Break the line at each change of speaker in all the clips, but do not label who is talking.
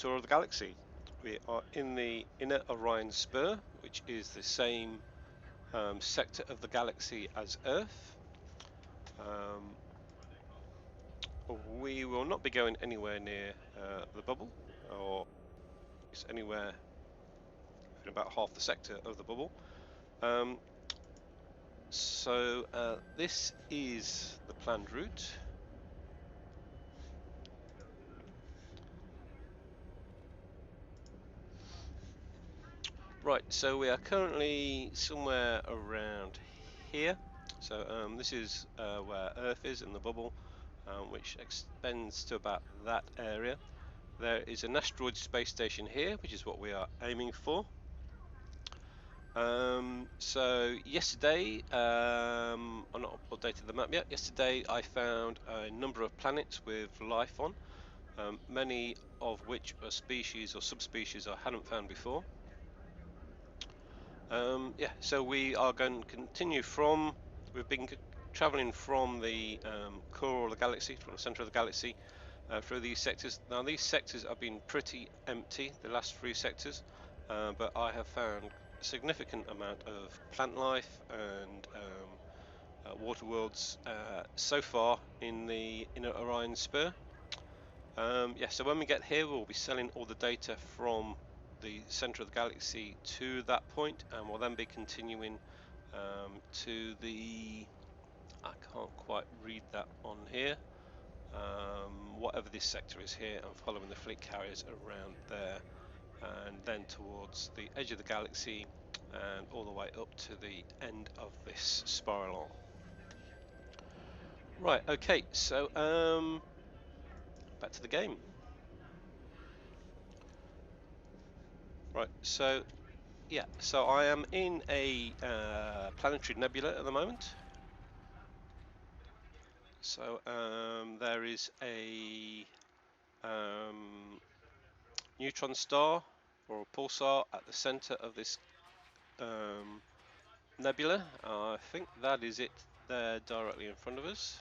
tour of the galaxy. We are in the inner Orion Spur, which is the same sector of the galaxy as Earth. We will not be going anywhere near the bubble, or anywhere in about half the sector of the bubble. So this is the planned route. Right, so we are currently somewhere around here. So this is where Earth is in the bubble, which extends to about that area. There is an asteroid space station here, which is what we are aiming for. So yesterday, I've not updated the map yet. Yesterday I found a number of planets with life on, many of which are species or subspecies I hadn't found before. Yeah, so we are going to continue from, we've been traveling from the core of the galaxy, from the center of the galaxy, through these sectors. Now these sectors have been pretty empty, the last 3 sectors, but I have found a significant amount of plant life and water worlds so far in the inner Orion Spur. Yeah, so when we get here we'll be selling all the data from the center of the galaxy to that point, and we'll then be continuing to the, I can't quite read that on here, whatever this sector is here, and following the fleet carriers around there, and then towards the edge of the galaxy and all the way up to the end of this spiral. Right, okay, so back to the game. Right, so yeah, so I am in a planetary nebula at the moment. So there is a neutron star or a pulsar at the center of this nebula. I think that is it there directly in front of us.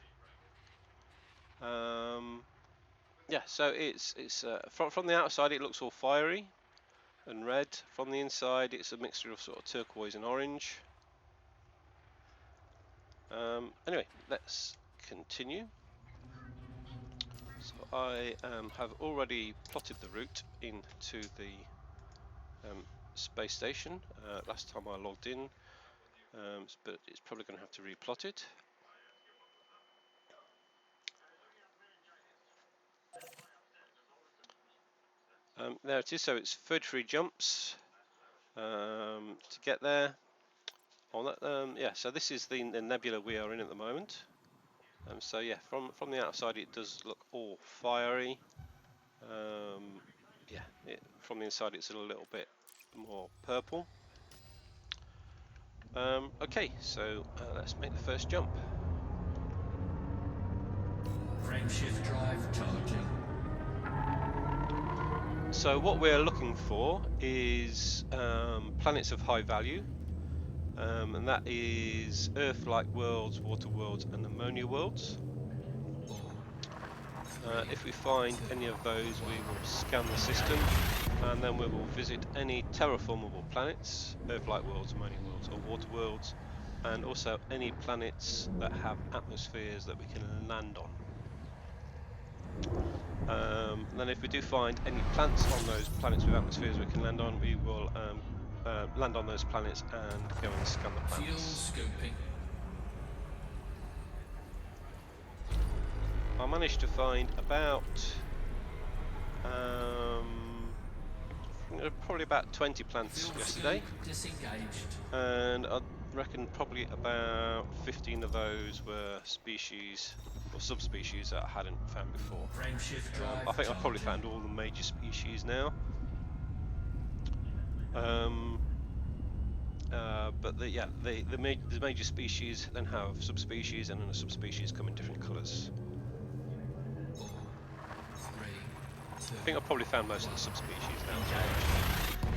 Yeah, so it's from the outside it looks all fiery and red. From the inside it's a mixture of sort of turquoise and orange. Anyway, let's continue. So I have already plotted the route into the space station. Last time I logged in, but it's probably going to have to replot it. There it is. So it's 33 jumps to get there. On that, yeah. So this is the nebula we are in at the moment. So yeah, from the outside it does look all fiery. Yeah, from the inside it's a little bit more purple. Okay, so let's make the first jump.
Frameshift drive charging.
So what we're looking for is planets of high value, and that is Earth-like worlds, water worlds, and ammonia worlds. If we find any of those, we will scan the system, and then we will visit any terraformable planets, Earth-like worlds, ammonia worlds, or water worlds, and also any planets that have atmospheres that we can land on. Then if we do find any plants on those planets with atmospheres we can land on, we will land on those planets and go and scan the planets.
Fuel scoping.
I managed to find about probably about 20 plants
Fuel
yesterday,
scope disengaged.
and I reckon probably about 15 of those were species or subspecies that I hadn't found before.
Frameshift drive
I think I've probably
charging.
found all the major species now. But the major species then have subspecies, and then the subspecies come in different colours.
3, 2.
I think I've probably found most of the subspecies now.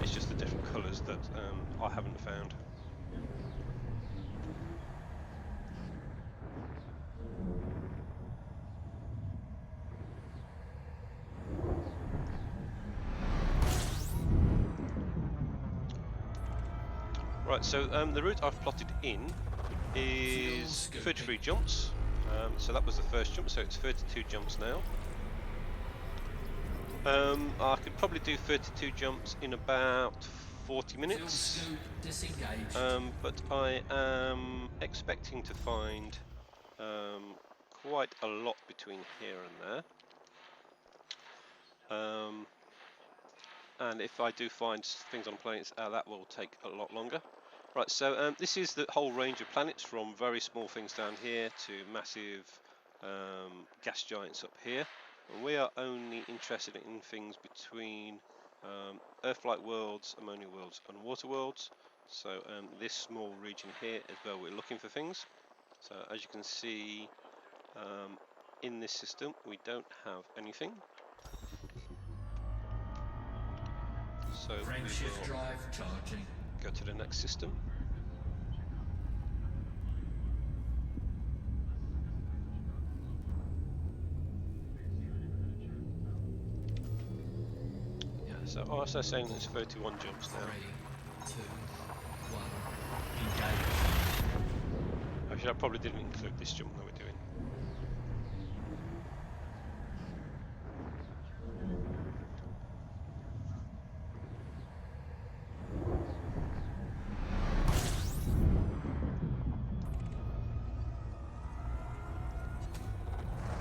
It's just the different colours that I haven't found. Right, so the route I've plotted in is 33 jumps. So that was the first jump, so it's 32 jumps now. I could probably do 32 jumps in about 40 minutes. But I am expecting to find quite a lot between here and there. And if I do find things on planets, that will take a lot longer. Right, so this is the whole range of planets, from very small things down here to massive gas giants up here. And we are only interested in things between Earth-like worlds, ammonia worlds and water worlds. So this small region here is where we're looking for things. So as you can see, in this system we don't have anything. So we will
drive charging.
go to the next system. Yeah, so also saying it's 31 jumps now.
3, 2, 1, engage.
Actually, I probably didn't include this jump that we're doing.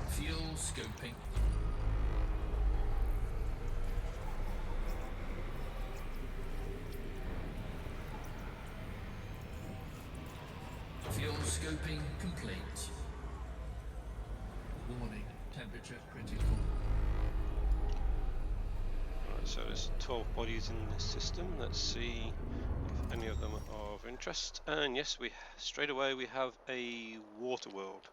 Fuel scooping. Fuel scooping complete. Warning, temperature critical.
Right, so there's 12 bodies in this system. Let's see if any of them are of interest. And yes, straight away we have a water world.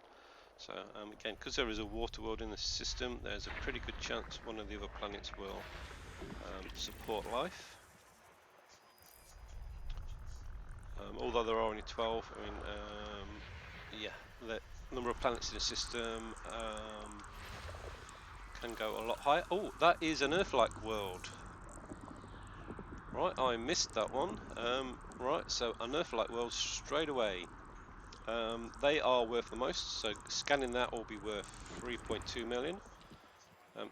So again, because there is a water world in this system, there's a pretty good chance one of the other planets will support life. Although there are only 12, I mean, yeah, the number of planets in the system can go a lot higher. Oh, that is an Earth-like world. Right, I missed that one. Right, so an Earth-like world straight away. They are worth the most, so scanning that will be worth 3.2 million.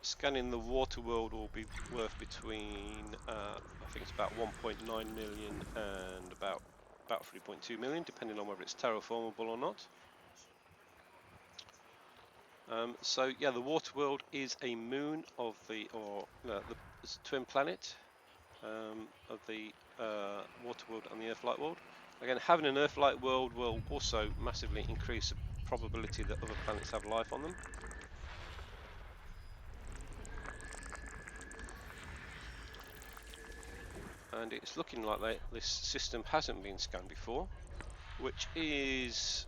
Scanning the water world will be worth between, I think it's about 1.9 million and about 3.2 million, depending on whether it's terraformable or not. So yeah, the water world is a moon of the twin planet of the water world and the Earth-like world. Again, having an Earth-like world will also massively increase the probability that other planets have life on them. And it's looking like this system hasn't been scanned before, which is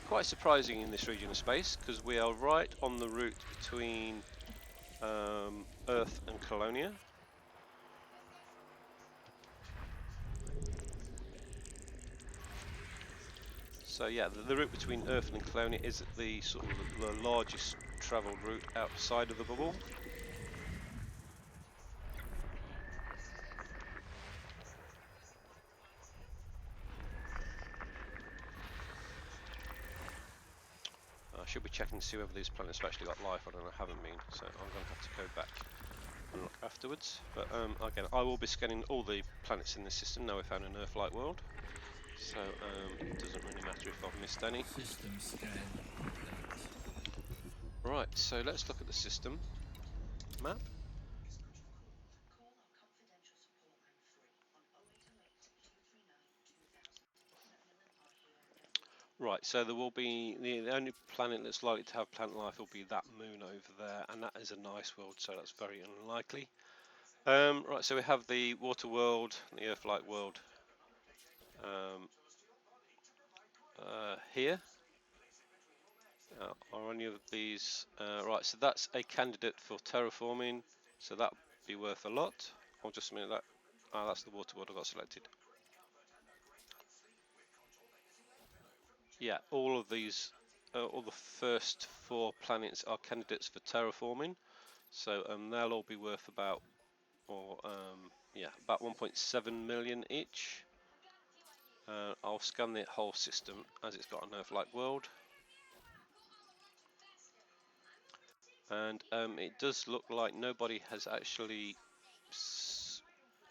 quite surprising in this region of space, because we are right on the route between Earth and Colonia. So yeah, the route between Earth and Colonia is the sort of the largest travelled route outside of the bubble. I should be checking to see whether these planets have actually got life on, and I haven't been, so I'm going to have to go back and look afterwards. But again, I will be scanning all the planets in this system now we found an Earth-like world, so it doesn't really matter if I've missed any.
System scan complete.
Right, so let's look at the system map. Right, so there will be the only planet that's likely to have plant life will be that moon over there, and that is a nice world, so that's very unlikely. Right, so we have the water world, the Earth-like world here. Are any of these right? So that's a candidate for terraforming, so that'd be worth a lot. I'll just a minute that. That's the water world I got selected. Yeah, all of these, all the first 4 planets are candidates for terraforming, so they'll all be worth about or yeah, about 1.7 million each. I'll scan the whole system as it's got an Earth-like world, and it does look like nobody has actually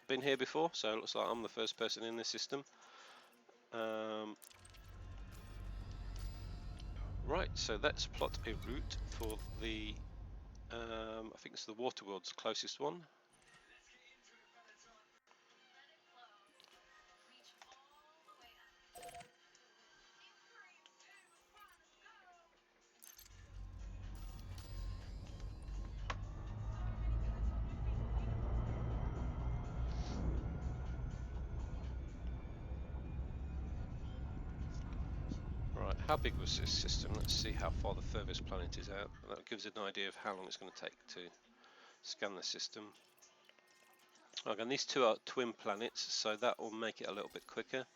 been here before, so it looks like I'm the first person in the system. Right, so let's plot a route for the I think it's the water world's the closest one. Right, how big was this system? Let's see how far the furthest planet is out. That gives an idea of how long it's going to take to scan the system. Again, these two are twin planets, so that will make it a little bit quicker.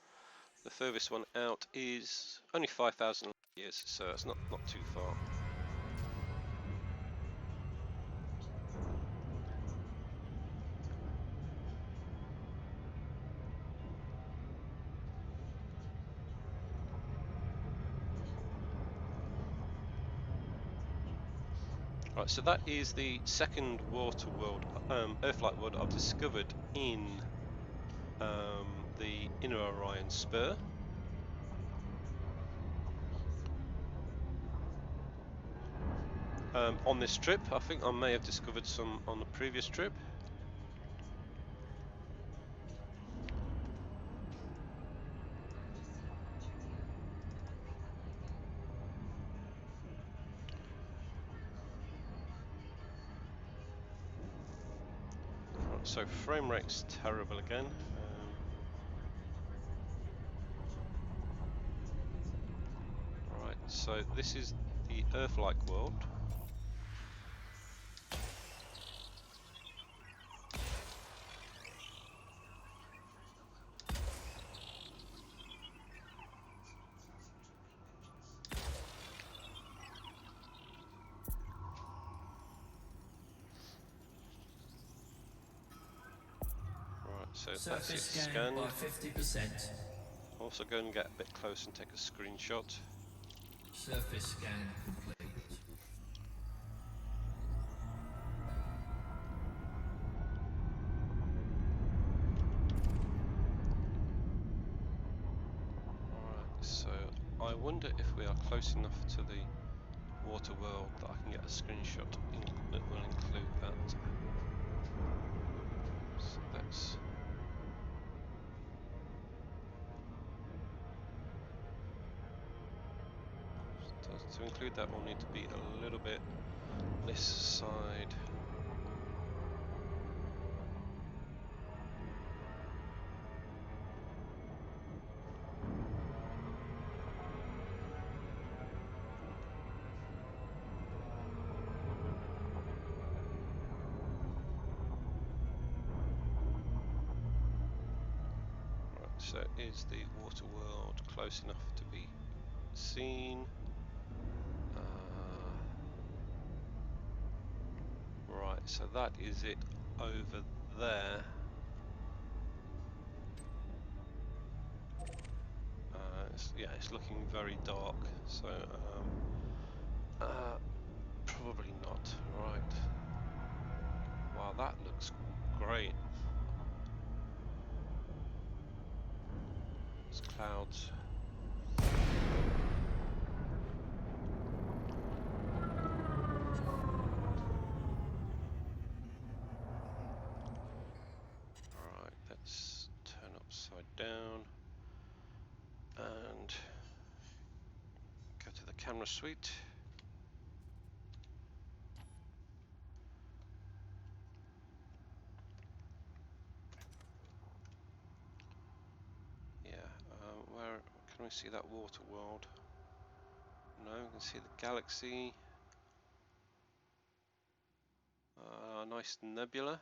The furthest one out is only 5,000 years, so it's not too far. Right, so that is the second water world, Earth-like world I've discovered in the inner Orion Spur. On this trip, I think I may have discovered some on the previous trip. Right, so frame rate's terrible again. Right, so this is the Earth-like world. Right, so that's it
Surface scanned by
scanned.
50%.
Also go and get a bit close and take a screenshot.
Surface scan complete.
Alright, so I wonder if we are close enough to the water world that I can get a screenshot that will include that. So that's to include that, we'll need to be a little bit this side. Right, so is the water world close enough to be seen? Right, so that is it over there. Yeah, it's looking very dark, so probably not. Right. Wow, that looks great. It's clouds. Right, let's turn upside down and go to the camera suite. Yeah, where can we see that water world? No, we can see the galaxy. Nice nebula.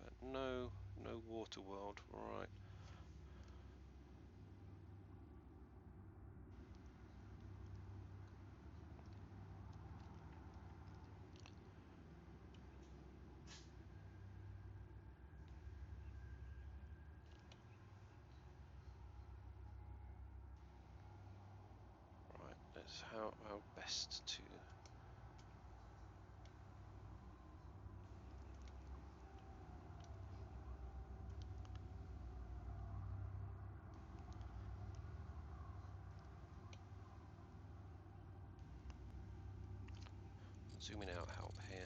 But no water world. Right. how best to zooming out help here.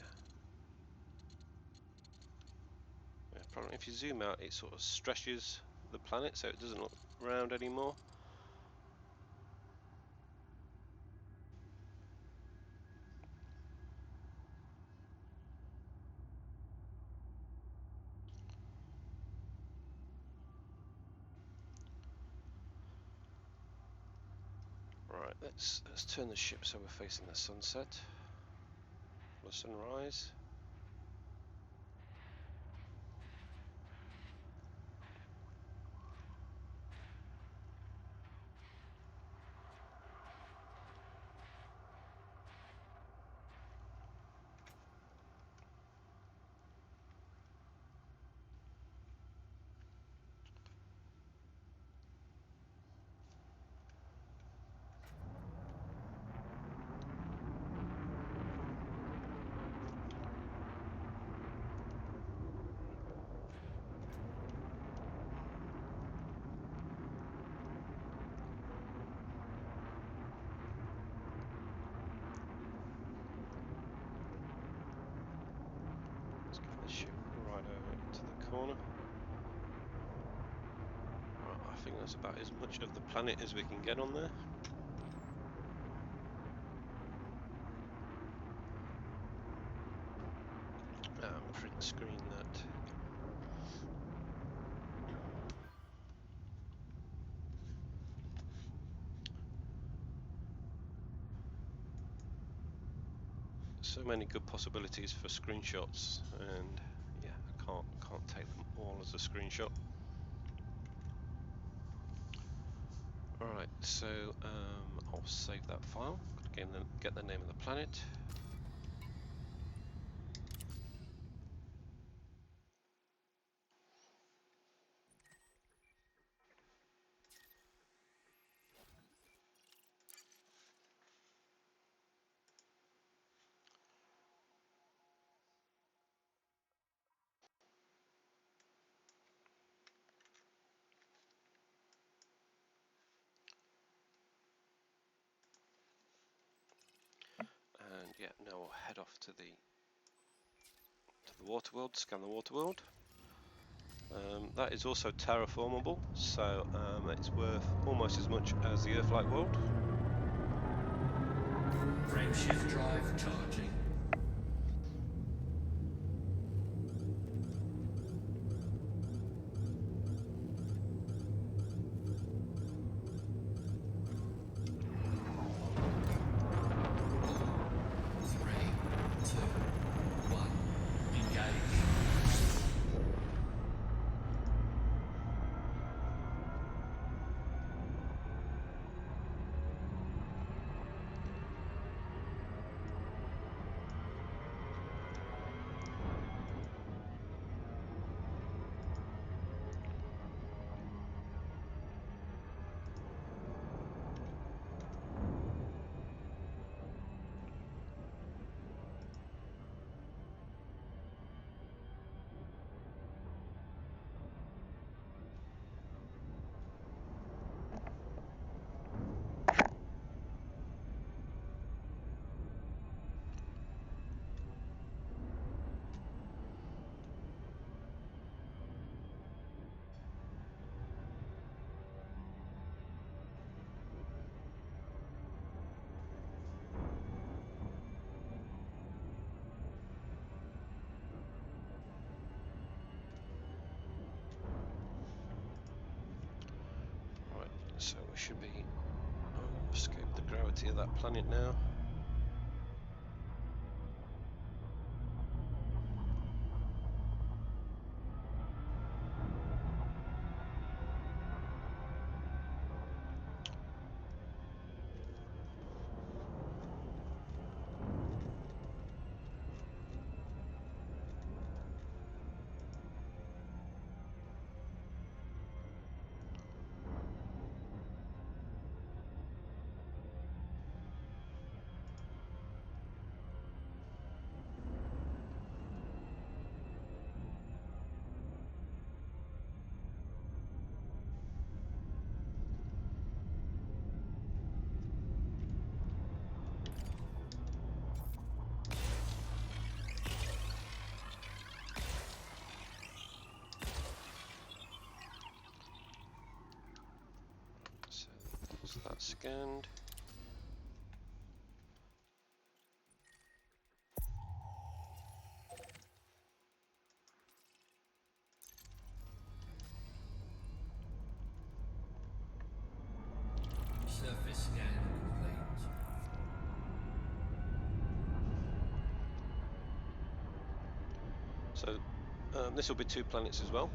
Yeah, problem if you zoom out, it sort of stretches the planet so it doesn't look round anymore. Right, let's turn the ship so we're facing the sunset, the sunrise. Let's get the ship right over into the corner. Right, I think that's about as much of the planet as we can get on there. Print screen that. So many good possibilities for screenshots, and yeah, I can't take them all as a screenshot. Alright, so I'll save that file, get the name of the planet. And yeah, now we'll head off to the water world, scan the water world. That is also terraformable, so it's worth almost as much as the Earth-like world.
Frameshift drive charging.
Right, so we should be escape the gravity of that planet now. That's scanned.
Surface scan complete.
So this will be 2 planets as well.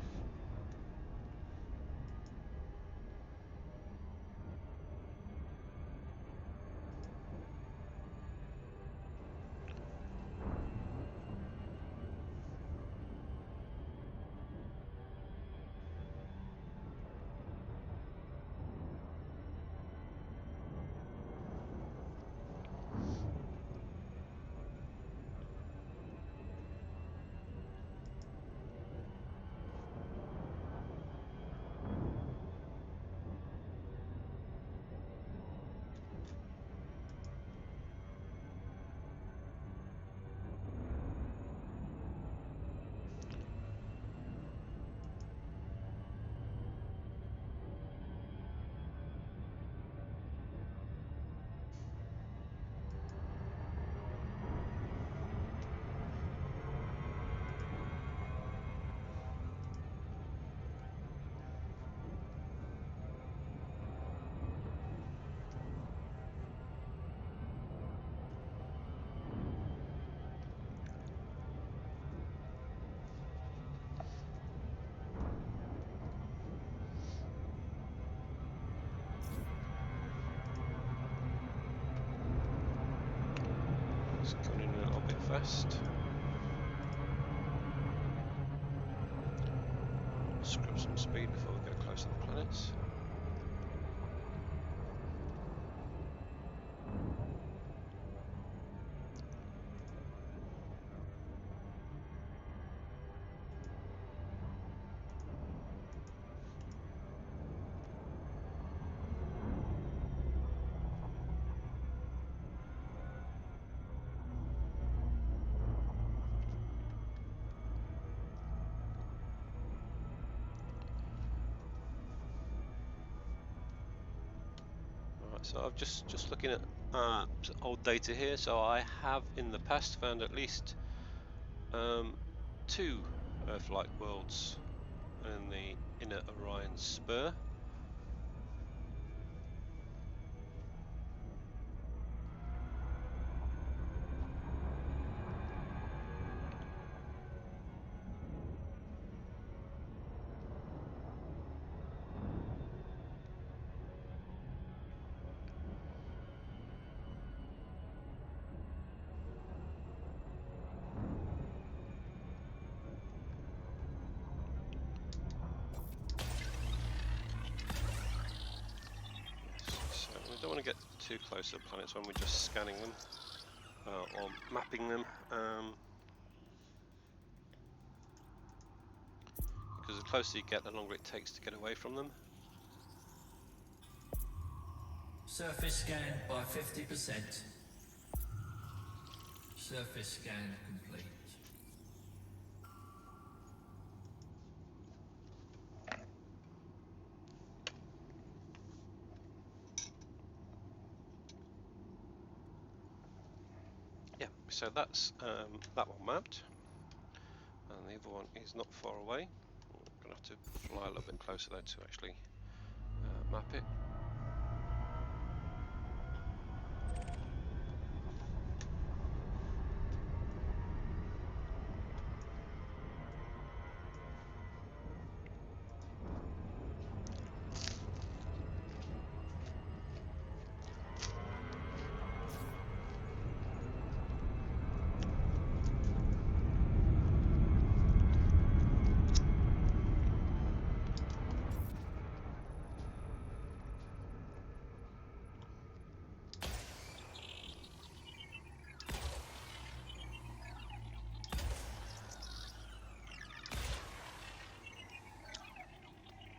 It's going in a little bit fast. Screw up some speed before we get close to the planets. Right, so I've just looking at old data here. So I have in the past found at least 2 Earth-like worlds in the inner Orion Spur. So we don't want to get too close to the planets when we're just scanning them or mapping them, because the closer you get, the longer it takes to get away from them.
Surface scanned by 50%. Surface scan complete.
Yeah, so that's that one mapped, and the other one is not far away. I'm going to have to fly a little bit closer there to actually map it.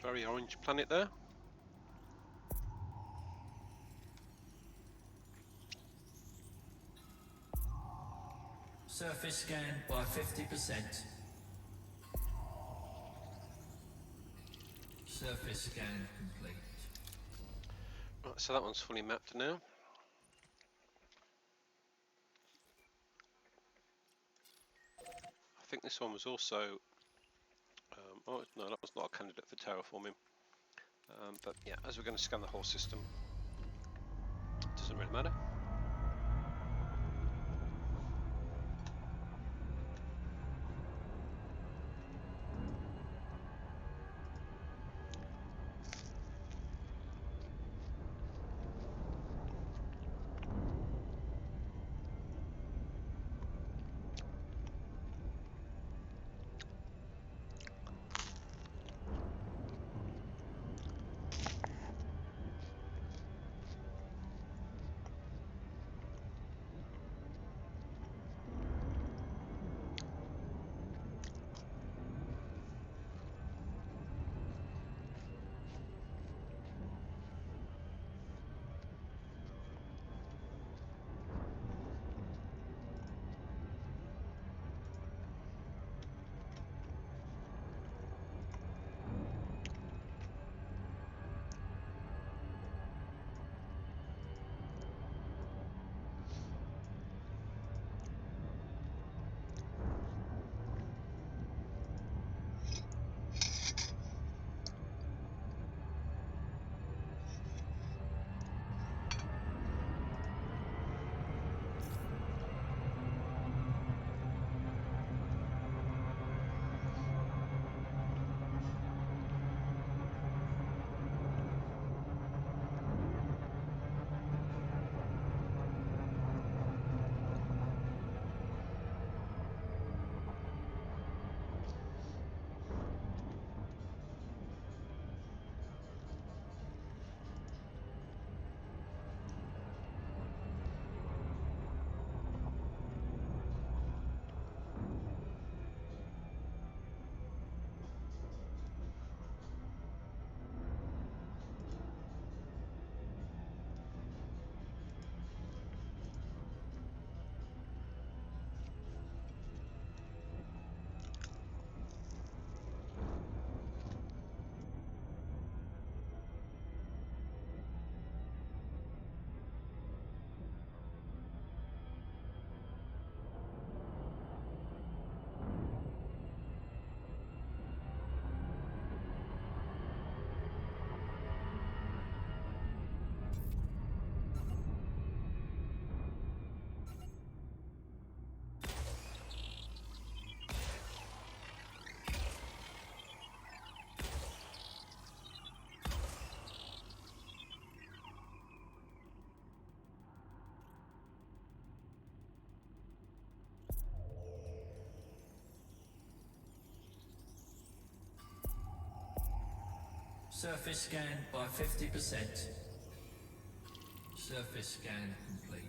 Very orange planet there.
Surface scanned by 50%. Surface scan complete.
Right, so that one's fully mapped now. I think this one was also, oh no, that was not a candidate for terraforming. But yeah, as we're going to scan the whole system, it doesn't really matter.
Surface scan by 50%. Surface scan complete.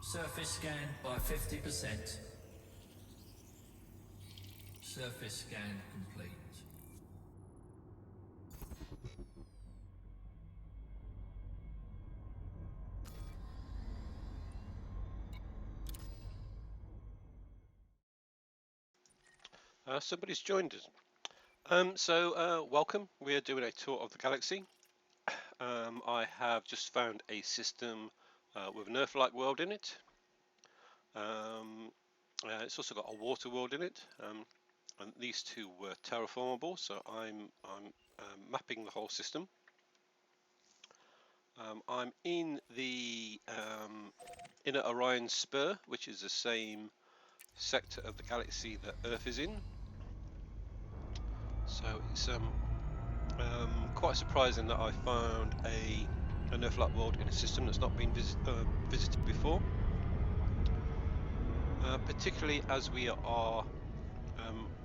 Surface scanned by 50%. Surface scan complete.
Somebody's joined us. Welcome. We are doing a tour of the galaxy. I have just found a system with an Earth-like world in it. It's also got a water world in it, and these two were terraformable. So I'm mapping the whole system. I'm in the inner Orion Spur, which is the same sector of the galaxy that Earth is in. So it's quite surprising that I found an Earth-like world in a system that's not been visited before. Particularly as we are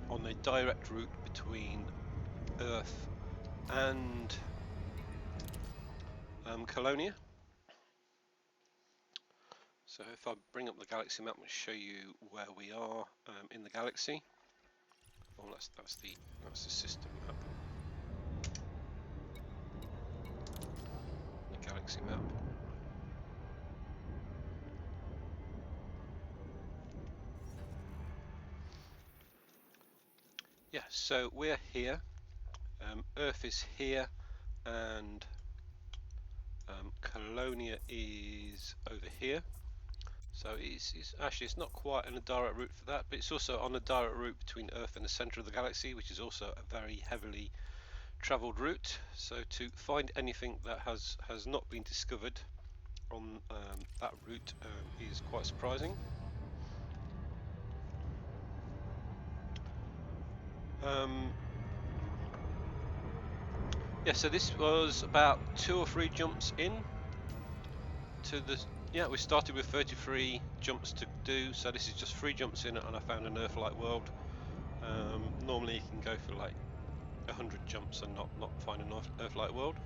on a direct route between Earth and Colonia. So if I bring up the galaxy map and show you where we are in the galaxy. Oh, that's the system map. The galaxy map. Yeah, so we're here. Earth is here, and Colonia is over here. So it's not quite on a direct route for that, but it's also on a direct route between Earth and the center of the galaxy, which is also a very heavily traveled route. So to find anything that has not been discovered on that route is quite surprising. Yeah, so this was about 2 or 3 jumps in to the. Yeah, we started with 33 jumps to do, so this is just 3 jumps in, and I found an Earth-like world. Normally you can go for like 100 jumps and not find an Earth-like world.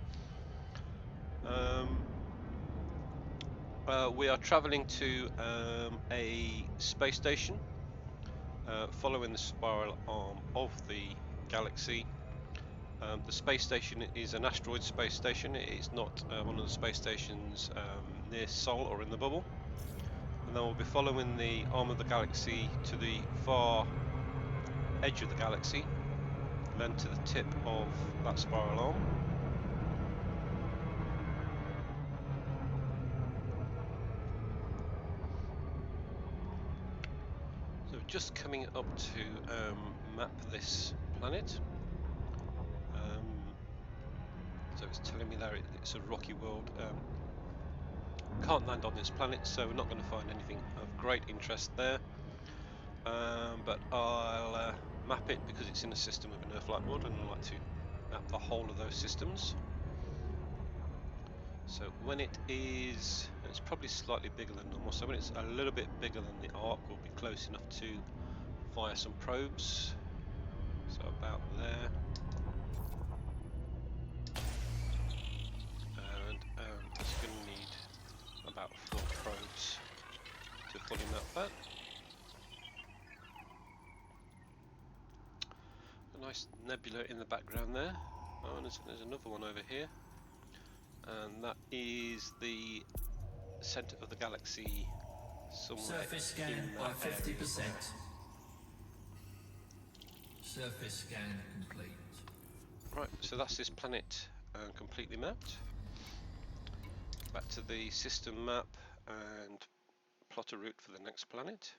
We are traveling to a space station, following the spiral arm of the galaxy. The space station is an asteroid space station. It's not one of the space stations near Sol or in the bubble. And then we'll be following the arm of the galaxy to the far edge of the galaxy, and then to the tip of that spiral arm. So just coming up to map this planet. So it's telling me there it's a rocky world. Can't land on this planet, so we're not going to find anything of great interest there. But I'll map it because it's in a system with an Earth-like world, and I like to map the whole of those systems. So when it is, it's probably slightly bigger than normal, so when it's a little bit bigger than the arc, we'll be close enough to fire some probes. So about there. And it's going to need about 4 probes to fully map that. A nice nebula in the background there. Oh, and there's another one over here. And that is the center of the galaxy somewhere.
Surface scanned by 50%. Surface scan complete.
Right, so that's this planet completely mapped. Back to the system map and plot a route for the next planet.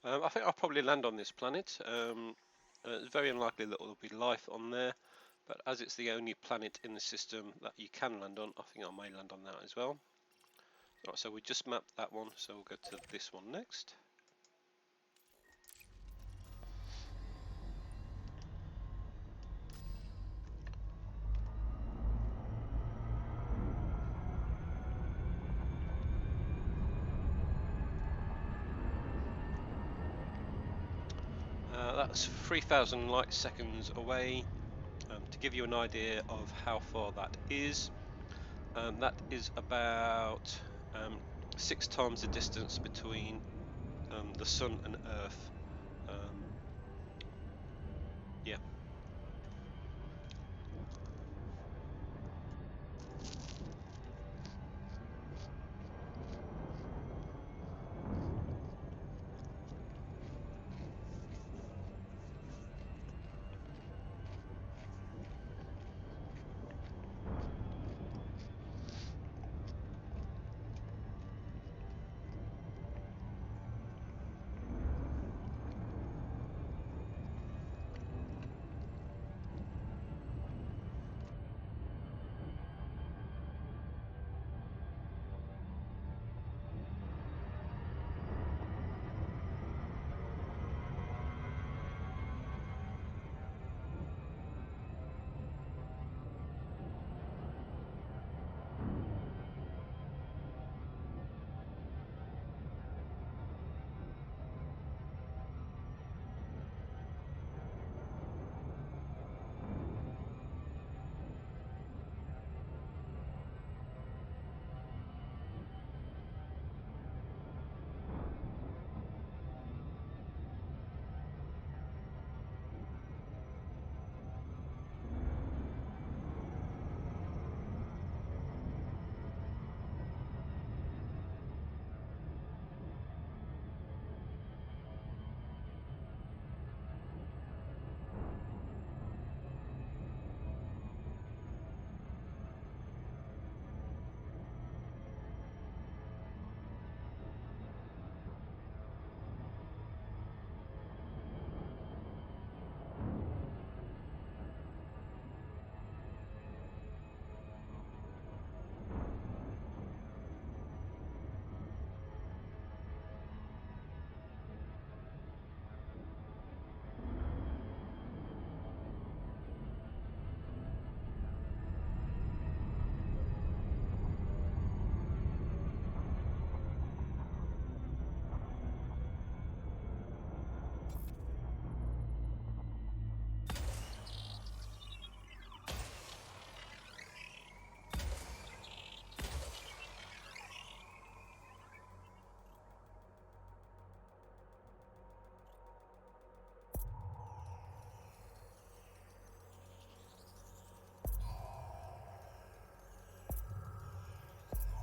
I think I'll probably land on this planet. It's very unlikely that there will be life on there, but as it's the only planet in the system that you can land on, I think I may land on that as well. Right, so we just mapped that one, so we'll go to this one next. That's 3,000 light seconds away. to give you an idea of how far that is about 6 times the distance between the Sun and Earth. Yeah.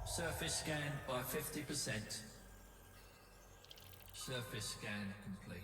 Surface scanned by 50%. Surface scan complete.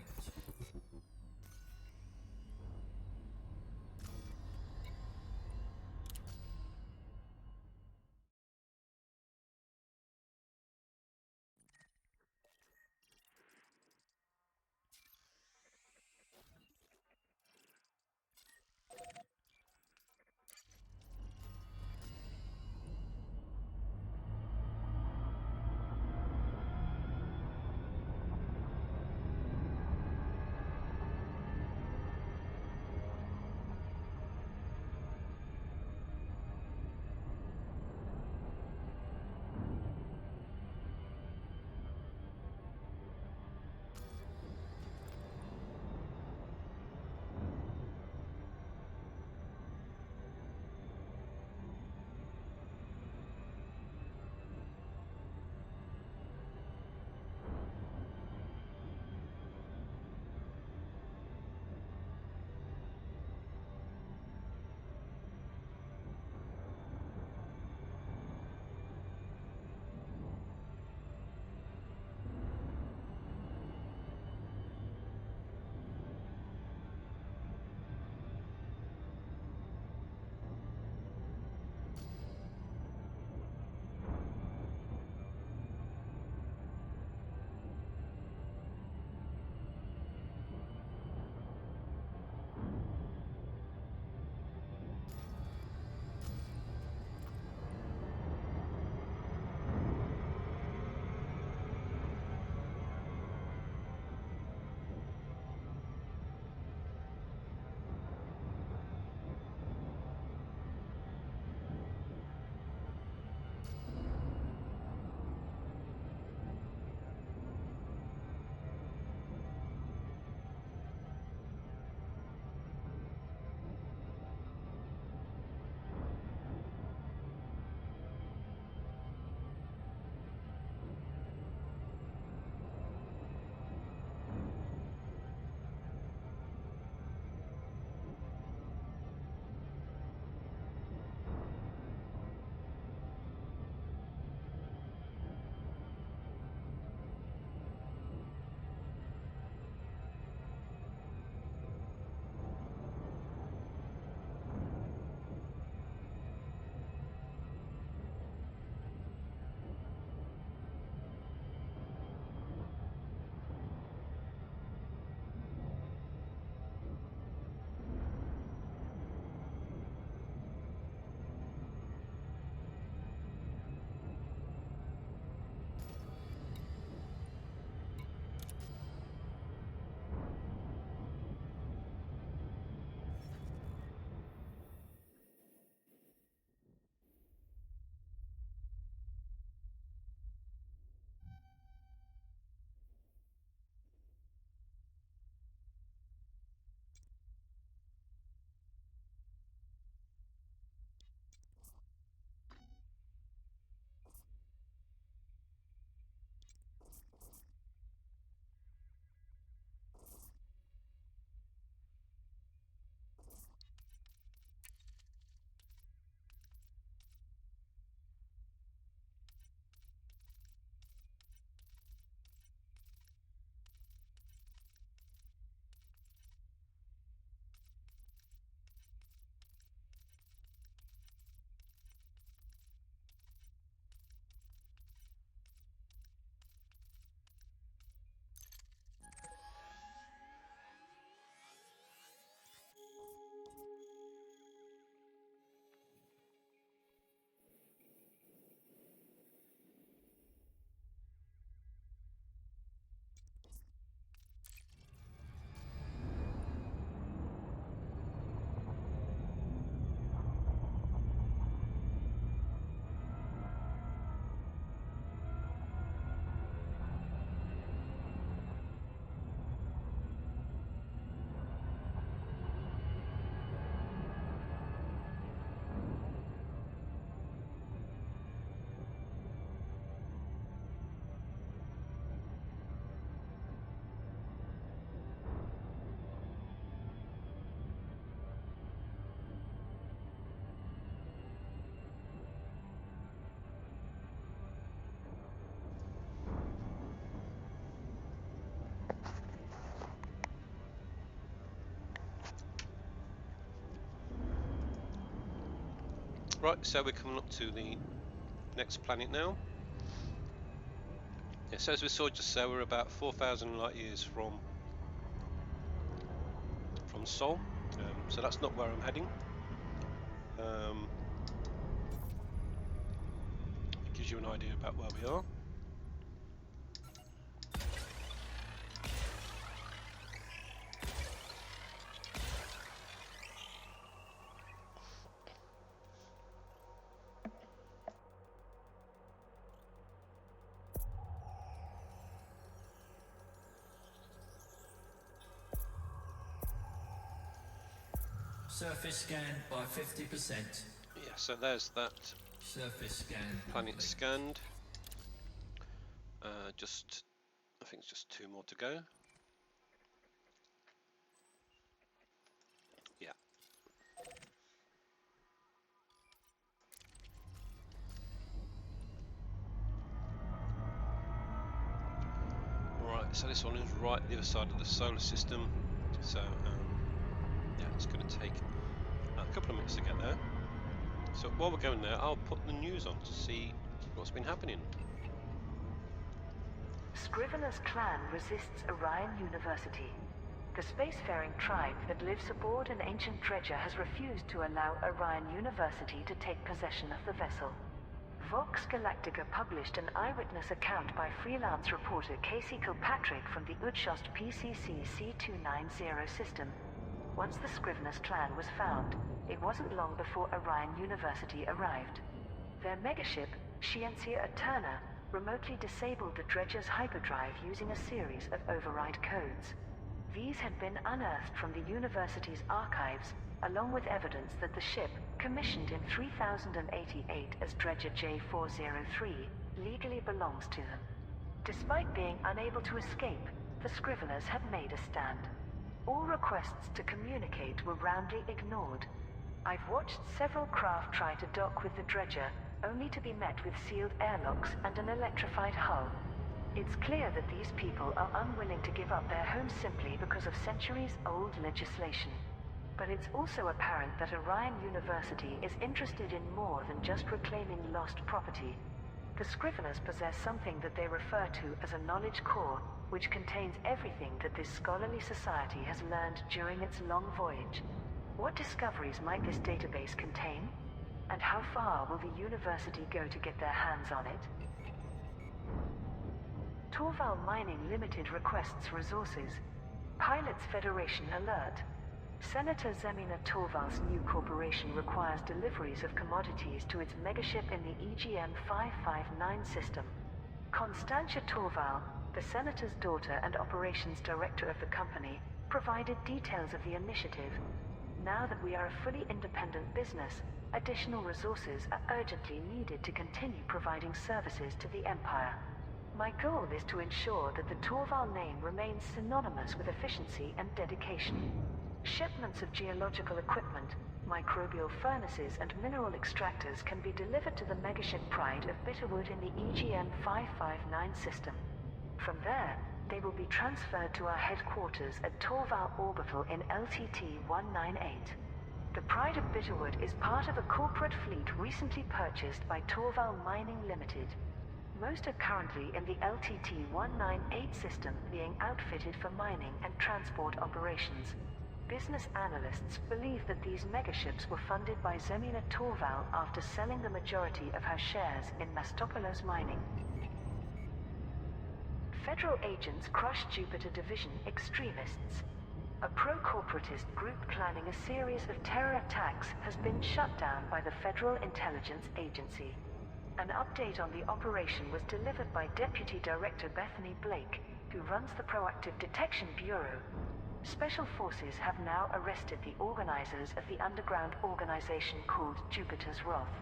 Right, so we're coming up to the next planet now. Yeah, so as we saw just so, we're about 4,000 light years from Sol. So that's not where I'm heading. It gives you an idea about where we are.
Surface scanned by 50%.
Yeah, so there's that
Surface scan
planet
complete.
scanned. I think it's just 2 more to go. Yeah. Right, so this one is right the other side of the solar system. So yeah, it's going to take a couple of minutes to get there. So while we're going there, I'll put the news on to see what's been happening.
Scrivener's clan resists Orion University. The spacefaring tribe that lives aboard an ancient dredger has refused to allow Orion University to take possession of the vessel. Vox Galactica published an eyewitness account by freelance reporter Casey Kilpatrick from the Utshost PCC C290 system. Once the Scrivener's clan was found, it wasn't long before Orion University arrived. Their megaship, Scientia Eterna, remotely disabled the dredger's hyperdrive using a series of override codes. These had been unearthed from the university's archives, along with evidence that the ship, commissioned in 3088 as Dredger J403, legally belongs to them. Despite being unable to escape, the Scriveners had made a stand. All requests to communicate were roundly ignored. I've watched several craft try to dock with the dredger, only to be met with sealed airlocks and an electrified hull. It's clear that these people are unwilling to give up their homes simply because of centuries-old legislation. But it's also apparent that Orion University is interested in more than just reclaiming lost property. The Scriveners possess something that they refer to as a knowledge core, which contains everything that this scholarly society has learned during its long voyage. What discoveries might this database contain? And how far will the university go to get their hands on it? Torval Mining Limited requests resources. Pilots Federation alert. Senator Zemina Torval's new corporation requires deliveries of commodities to its megaship in the EGM 559 system. Constantia Torval, the senator's daughter and operations director of the company, provided details of the initiative. Now that we are a fully independent business, additional resources are urgently needed to continue providing services to the Empire. My goal is to ensure that the Torval name remains synonymous with efficiency and dedication. Shipments of geological equipment, microbial furnaces and mineral extractors can be delivered to the megaship Pride of Bitterwood in the EGM 559 system. From there, they will be transferred to our headquarters at Torval Orbital in LTT 198. The Pride of Bitterwood is part of a corporate fleet recently purchased by Torval Mining Limited. Most are currently in the LTT 198 system, being outfitted for mining and transport operations. Business analysts believe that these megaships were funded by Zemina Torval after selling the majority of her shares in Mastopoulos Mining. Federal agents crush Jupiter Division extremists. A pro-corporatist group planning a series of terror attacks has been shut down by the Federal Intelligence Agency. An update on the operation was delivered by Deputy Director Bethany Blake, who runs the Proactive Detection Bureau. Special forces have now arrested the organizers of the underground organization called Jupiter's Wrath.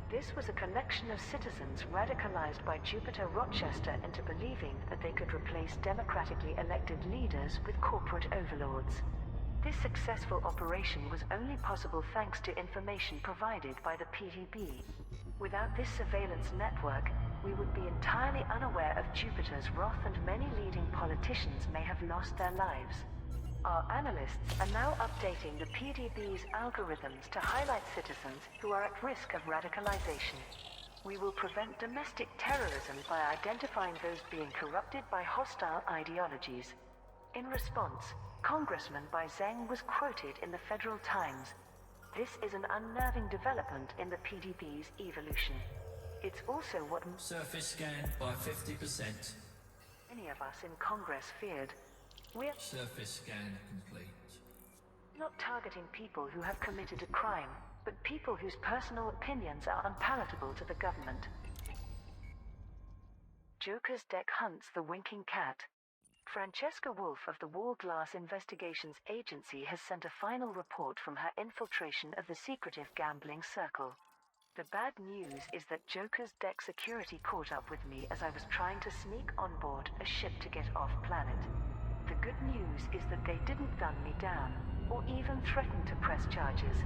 This was a collection of citizens radicalized by Jupiter Rochester into believing that they could replace democratically elected leaders with corporate overlords. This successful operation was only possible thanks to information provided by the PDB. Without this surveillance network, we would be entirely unaware of Jupiter's Wrath, and many leading politicians may have lost their lives. Our analysts are now updating the PDB's algorithms to highlight citizens who are at risk of radicalization. We will prevent domestic terrorism by identifying those being corrupted by hostile ideologies. In response, Congressman Bai Zheng was quoted in the Federal Times. This is an unnerving development in the PDB's evolution. It's also what
Surface scanned by 50%.
many of us in Congress feared. We're
Surface scan complete.
not targeting people who have committed a crime, but people whose personal opinions are unpalatable to the government. Joker's deck hunts the winking cat. Francesca Wolf of the Wall Glass Investigations Agency has sent a final report from her infiltration of the secretive gambling circle. The bad news is that Joker's deck security caught up with me as I was trying to sneak on board a ship to get off planet. The good news is that they didn't gun me down, or even threaten to press charges.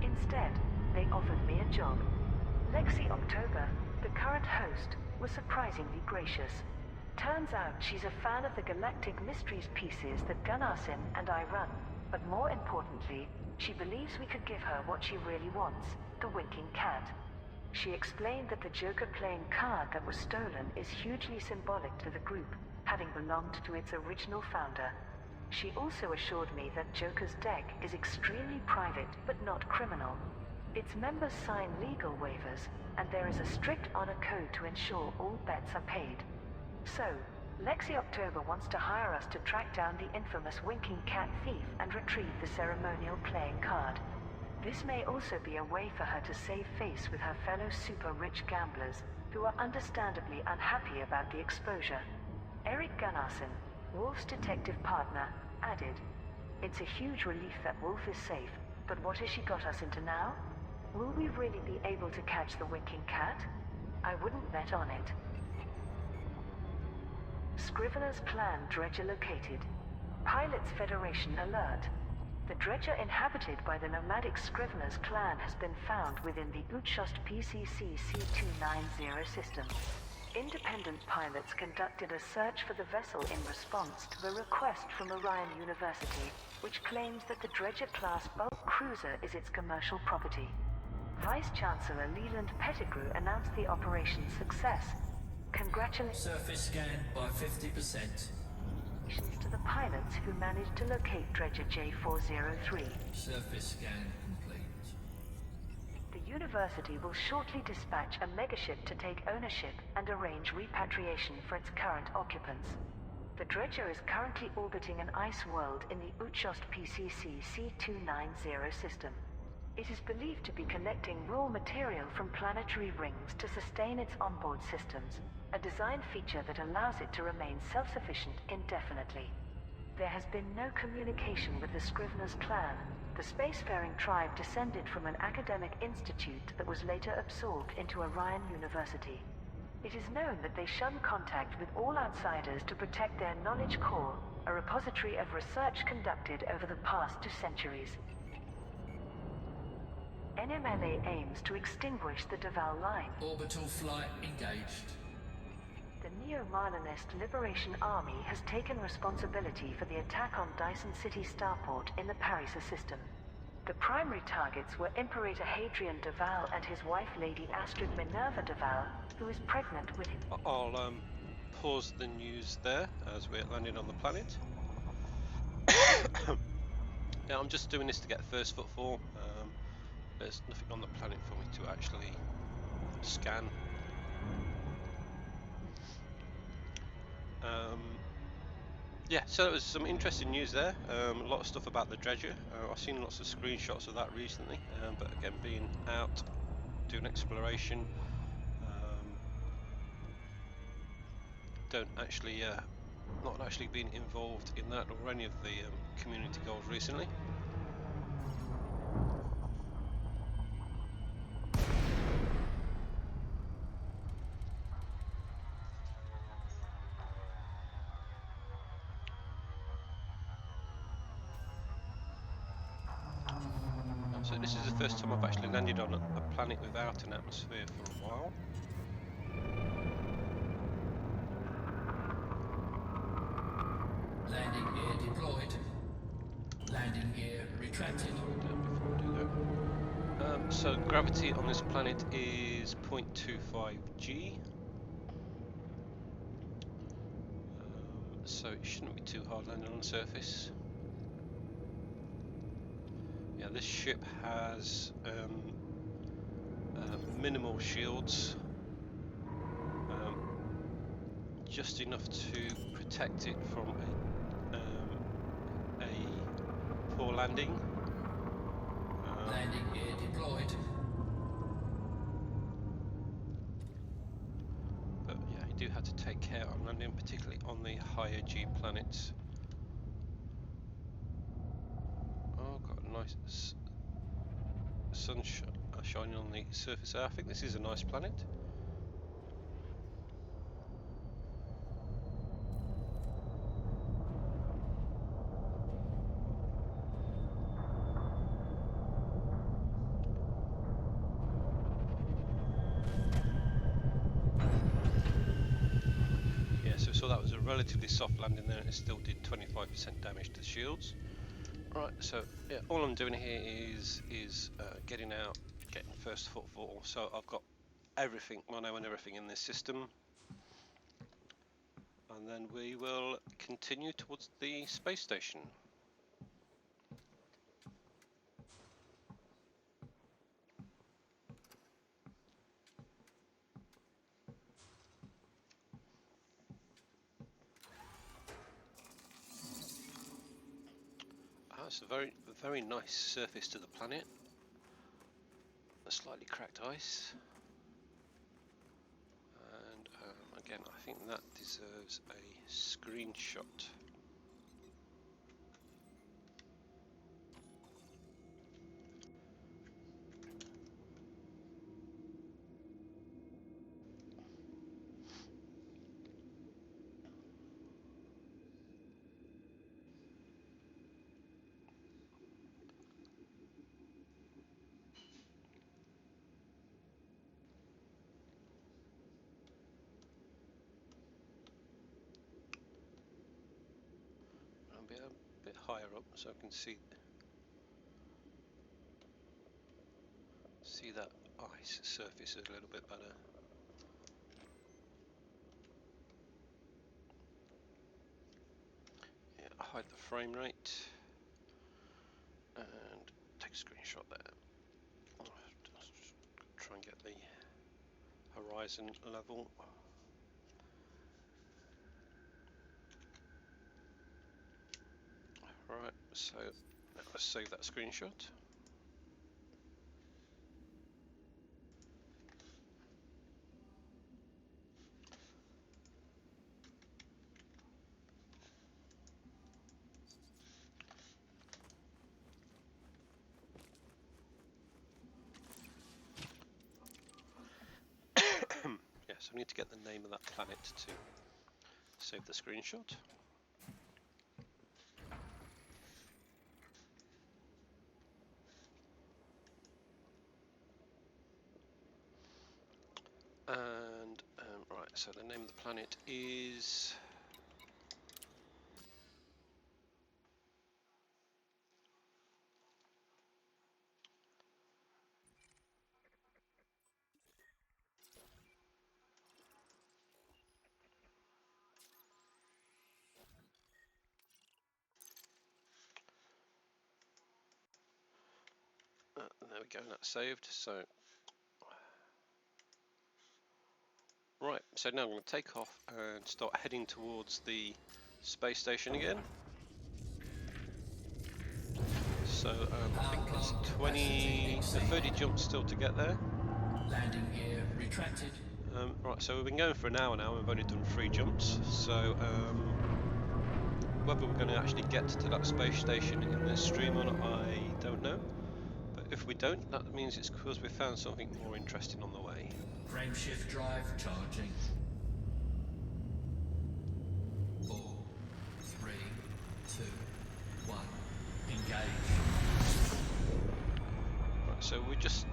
Instead, they offered me a job. Lexi October, the current host, was surprisingly gracious. Turns out she's a fan of the Galactic Mysteries pieces that Gunnarsson and I run, but more importantly, she believes we could give her what she really wants, the winking cat. She explained that the Joker playing card that was stolen is hugely symbolic to the group, having belonged to its original founder. She also assured me that Joker's deck is extremely private but not criminal. Its members sign legal waivers, and there is a strict honor code to ensure all bets are paid. So, Lexi October wants to hire us to track down the infamous winking cat thief and retrieve the ceremonial playing card. This may also be a way for her to save face with her fellow super-rich gamblers, who are understandably unhappy about the exposure. Eric Gunnarsson, Wolf's detective partner, added, "It's a huge relief that Wolf is safe, but what has she got us into now? Will we really be able to catch the winking cat? I wouldn't bet on it." Scrivener's Plan Dredger located. Pilots Federation alert. The dredger inhabited by the nomadic Scrivener's clan has been found within the Uchost PCC C290 system. Independent pilots conducted a search for the vessel in response to a request from Orion University, which claims that the Dredger-class bulk cruiser is its commercial property. Vice-Chancellor Leland Pettigrew announced the operation's success. Congratulations
Surface scanned by 50%.
to the pilots who managed to locate Dredger J403.
Surface scan complete.
The university will shortly dispatch a megaship to take ownership and arrange repatriation for its current occupants. The dredger is currently orbiting an ice world in the Uchost PCC C290 system. It is believed to be collecting raw material from planetary rings to sustain its onboard systems, a design feature that allows it to remain self-sufficient indefinitely. There has been no communication with the Scrivener's clan. The spacefaring tribe descended from an academic institute that was later absorbed into Orion University. It is known that they shun contact with all outsiders to protect their knowledge core, a repository of research conducted over the past 2 centuries. NMLA aims to extinguish the Duval Line.
Orbital flight engaged.
The Neo-Marlinist Liberation Army has taken responsibility for the attack on Dyson City Starport in the Parisa system. The primary targets were Imperator Hadrian Duval and his wife Lady Astrid Minerva Duval, who is pregnant with him.
I'll pause the news there as we're landing on the planet. Yeah, I'm just doing this to get first footfall. There's nothing on the planet for me to actually scan. Yeah, so it was some interesting news there. A lot of stuff about the dredger. I've seen lots of screenshots of that recently, but again, being out doing exploration, don't actually, not actually been involved in that or any of the community goals recently. So this is the first time I've actually landed on a planet without an atmosphere for a while.
Landing gear deployed. Landing gear retracted.
Down before I do that. So gravity on this planet is 0.25 G. So it shouldn't be too hard landing on the surface. Yeah, this ship has minimal shields, just enough to protect it from a poor landing.
Landing gear deployed.
But yeah, you do have to take care on landing, particularly on the higher G planets. Oh, got a nice sun shining on the surface there. I think this is a nice planet. So that was a relatively soft landing there, and it still did 25% damage to the shields. Right, so yeah, all I'm doing here is getting out, getting first footfall. So I've got everything, mono and everything in this system, and then we will continue towards the space station. It's a very nice surface to the planet. A slightly cracked ice, and again, I think that deserves a screenshot. I'll be a bit higher up so I can see that ice surface a little bit better. Yeah, hide the frame rate and take a screenshot there. Just try and get the horizon level. Right, so let's save that screenshot. Yes, I need to get the name of that planet to save the screenshot. And right, so the name of the planet is there we go, that's saved. So right, so now I'm going to take off and start heading towards the space station again. So I think it's 30 jumps still to get there.
Landing gear retracted.
Right, so we've been going for an hour now and we've only done 3 jumps. So whether we're going to actually get to that space station in this stream or not, I don't know. But if we don't, that means it's because we found something more interesting on the way.
Frameshift drive charging. 4, 3, 2, 1. Engage.
Right, so we're just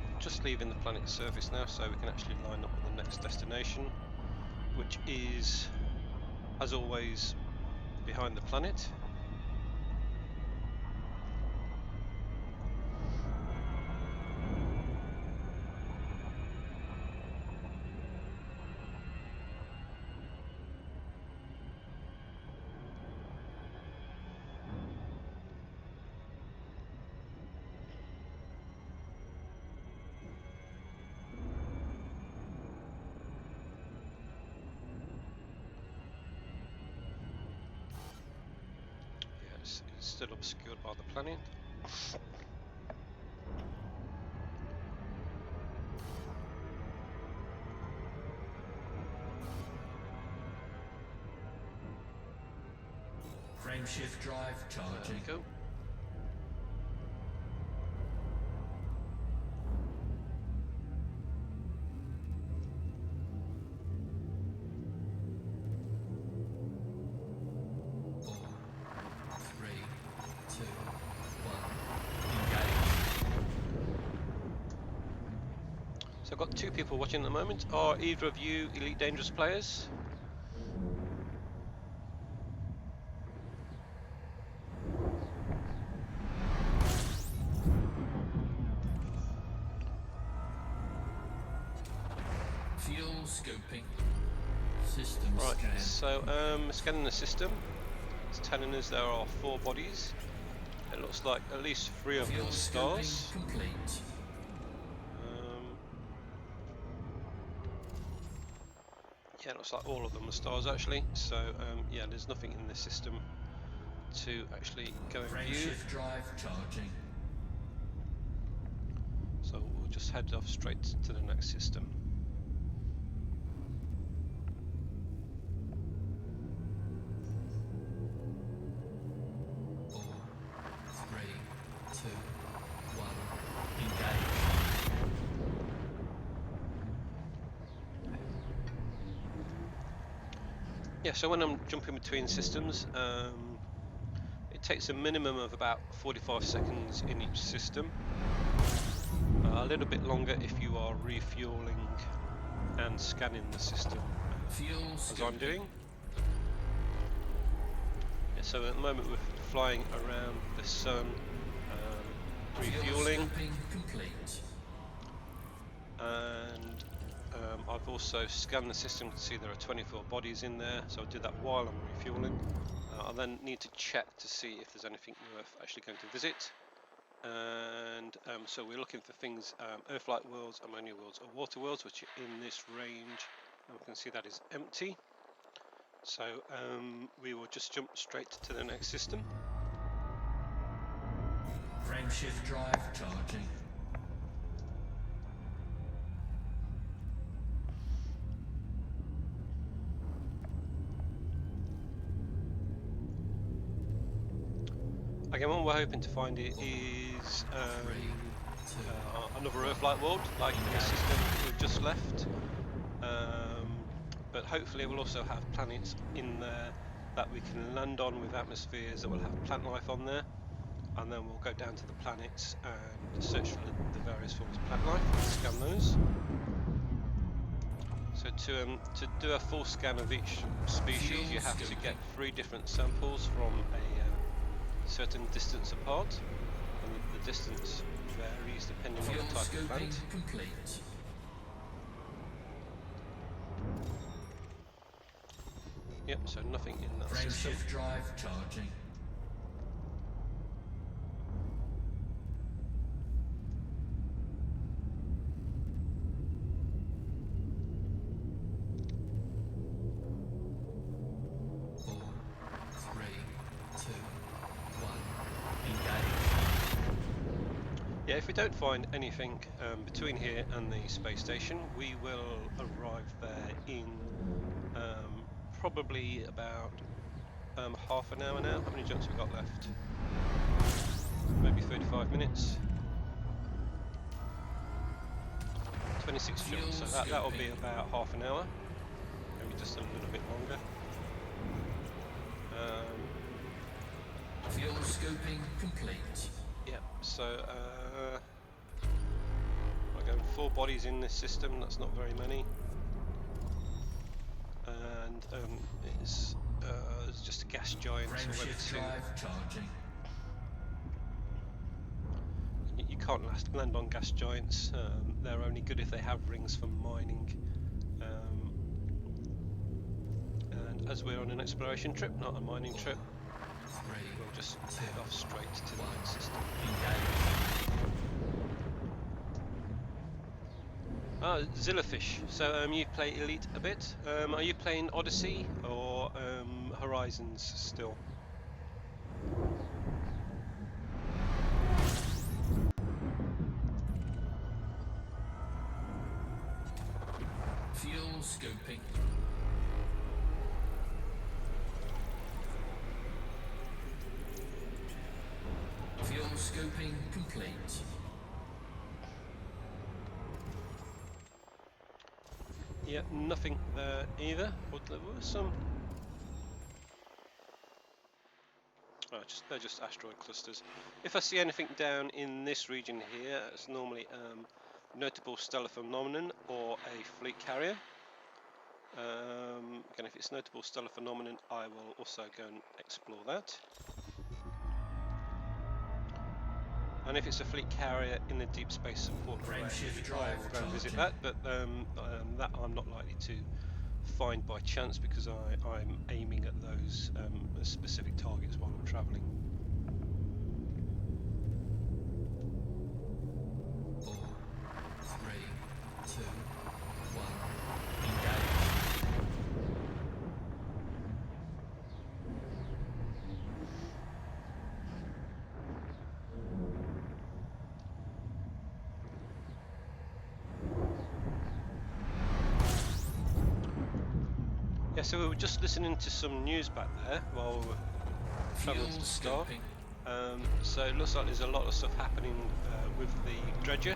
leaving the planet's surface now, so we can actually line up with the next destination, which is, as always, behind the planet. still obscured by the planet.
Frameshift drive
There
charging.
we go. So I've got 2 people watching at the moment. Are either of you Elite Dangerous players?
Fuel scoping. System
Right,
scan.
so scanning the system. It's telling us there are 4 bodies. It looks like at least 3 of them
Fuel
are
scoping
stars.
complete.
Yeah, it looks like all of them are stars actually. So yeah, there's nothing in this system to actually go and view.
Frameshift drive charging.
So we'll just head off straight to the next system.
Four, three, two, one. Engage.
Yeah, so when I'm jumping between systems, it takes a minimum of about 45 seconds in each system. A little bit longer if you are refueling and scanning the system,
Fuel
as I'm
scoping.
doing. Yeah, so at the moment we're flying around the sun, refueling,
Fuel scoping complete.
and I've also scanned the system to see there are 24 bodies in there, so I'll do that while I'm refueling. I'll then need to check to see if there's anything worth actually going to visit. And so we're looking for things, Earth-like worlds, ammonia worlds or water worlds, which are in this range, and we can see that is empty. So we will just jump straight to the next system.
Frameshift drive charging.
Again, what we're hoping to find it is another Earth-like world, like in the system we've just left. But hopefully we'll also have planets in there that we can land on with atmospheres that will have plant life on there. And then we'll go down to the planets and search for the various forms of plant life and scan those. So to do a full scan of each species, you have to get 3 different samples from a certain distance apart, and the distance varies depending on the type of plant.
Complete.
Yep, so nothing in that system.
Frameshift drive charging. Four, three, two, one. Engage.
Yeah, if we don't find anything between here and the space station, we will arrive there in probably about half an hour now. How many jumps we got left? Maybe 35 minutes. 26 jumps, so that will be about half an hour, maybe just a little bit longer.
Fuel scoping complete.
Yeah, so we're going 4 bodies in this system. That's not very many, and it's just a gas giant. So
Frameshift drive charging.
you can't land on gas giants. They're only good if they have rings for mining. And as we're on an exploration trip, not a mining trip, we'll just head off straight to the next system. Zillafish. So you play Elite a bit. Are you playing Odyssey or Horizons still?
Fuel scooping. Fuel scooping complete.
Yeah, nothing there either. But there were some. Oh, they're just asteroid clusters. If I see anything down in this region here, it's normally notable stellar phenomenon or a fleet carrier. Again, if it's notable stellar phenomenon, I will also go and explore that. And if it's a fleet carrier in the deep space support array,
Frameshift
I
drive
will go and visit
charging.
that. But that I'm not likely to find by chance because I'm aiming at those specific targets while I'm travelling.
4, 3, 2, 1. Engage.
Yeah, so we were just listening to some news back there while we were travelling to the star. So it looks like there's a lot of stuff happening with the dredger.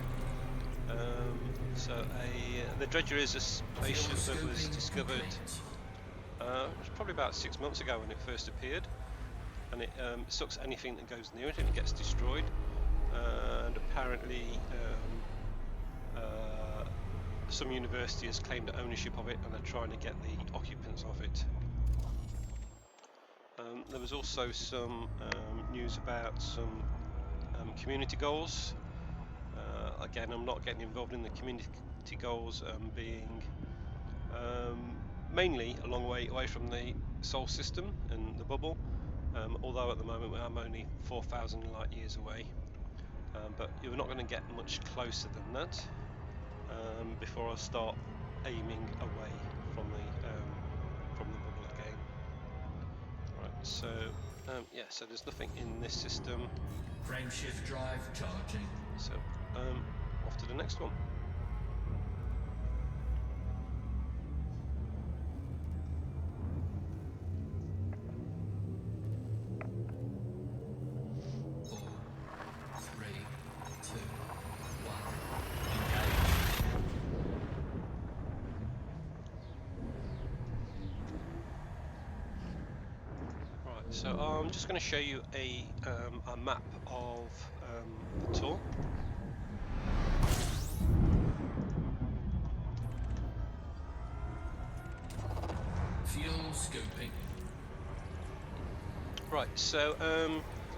The dredger is a spaceship that was discovered it's probably about 6 months ago when it first appeared, and it sucks anything that goes near it and it gets destroyed. And apparently some university has claimed ownership of it and they're trying to get the occupants of it. There was also some news about some community goals. Again, I'm not getting involved in the community goals, being mainly a long way away from the Sol system and the bubble, although at the moment I'm only 4,000 light years away. But you're not going to get much closer than that before I start aiming away from the bubble again. Right, so yeah, so there's nothing in this system.
Frameshift drive charging.
So off to the next one. So I'm just going to show you a map of the tour.
Fuel scooping.
Right, so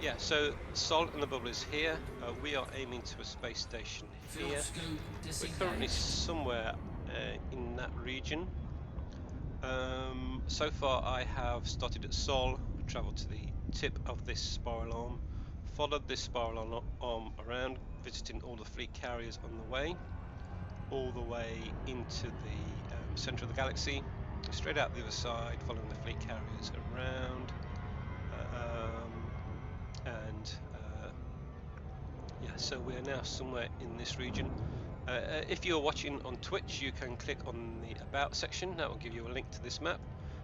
yeah, so Sol and the bubble is here. We are aiming to a space station here. We're currently somewhere in that region. So far I have started at Sol, travelled to the tip of this spiral arm, followed this spiral arm around, visiting all the fleet carriers on the way, all the way into the centre of the galaxy, straight out the other side, following the fleet carriers around, yeah, so we are now somewhere in this region. If you're watching on Twitch, you can click on the About section. That will give you a link to this map.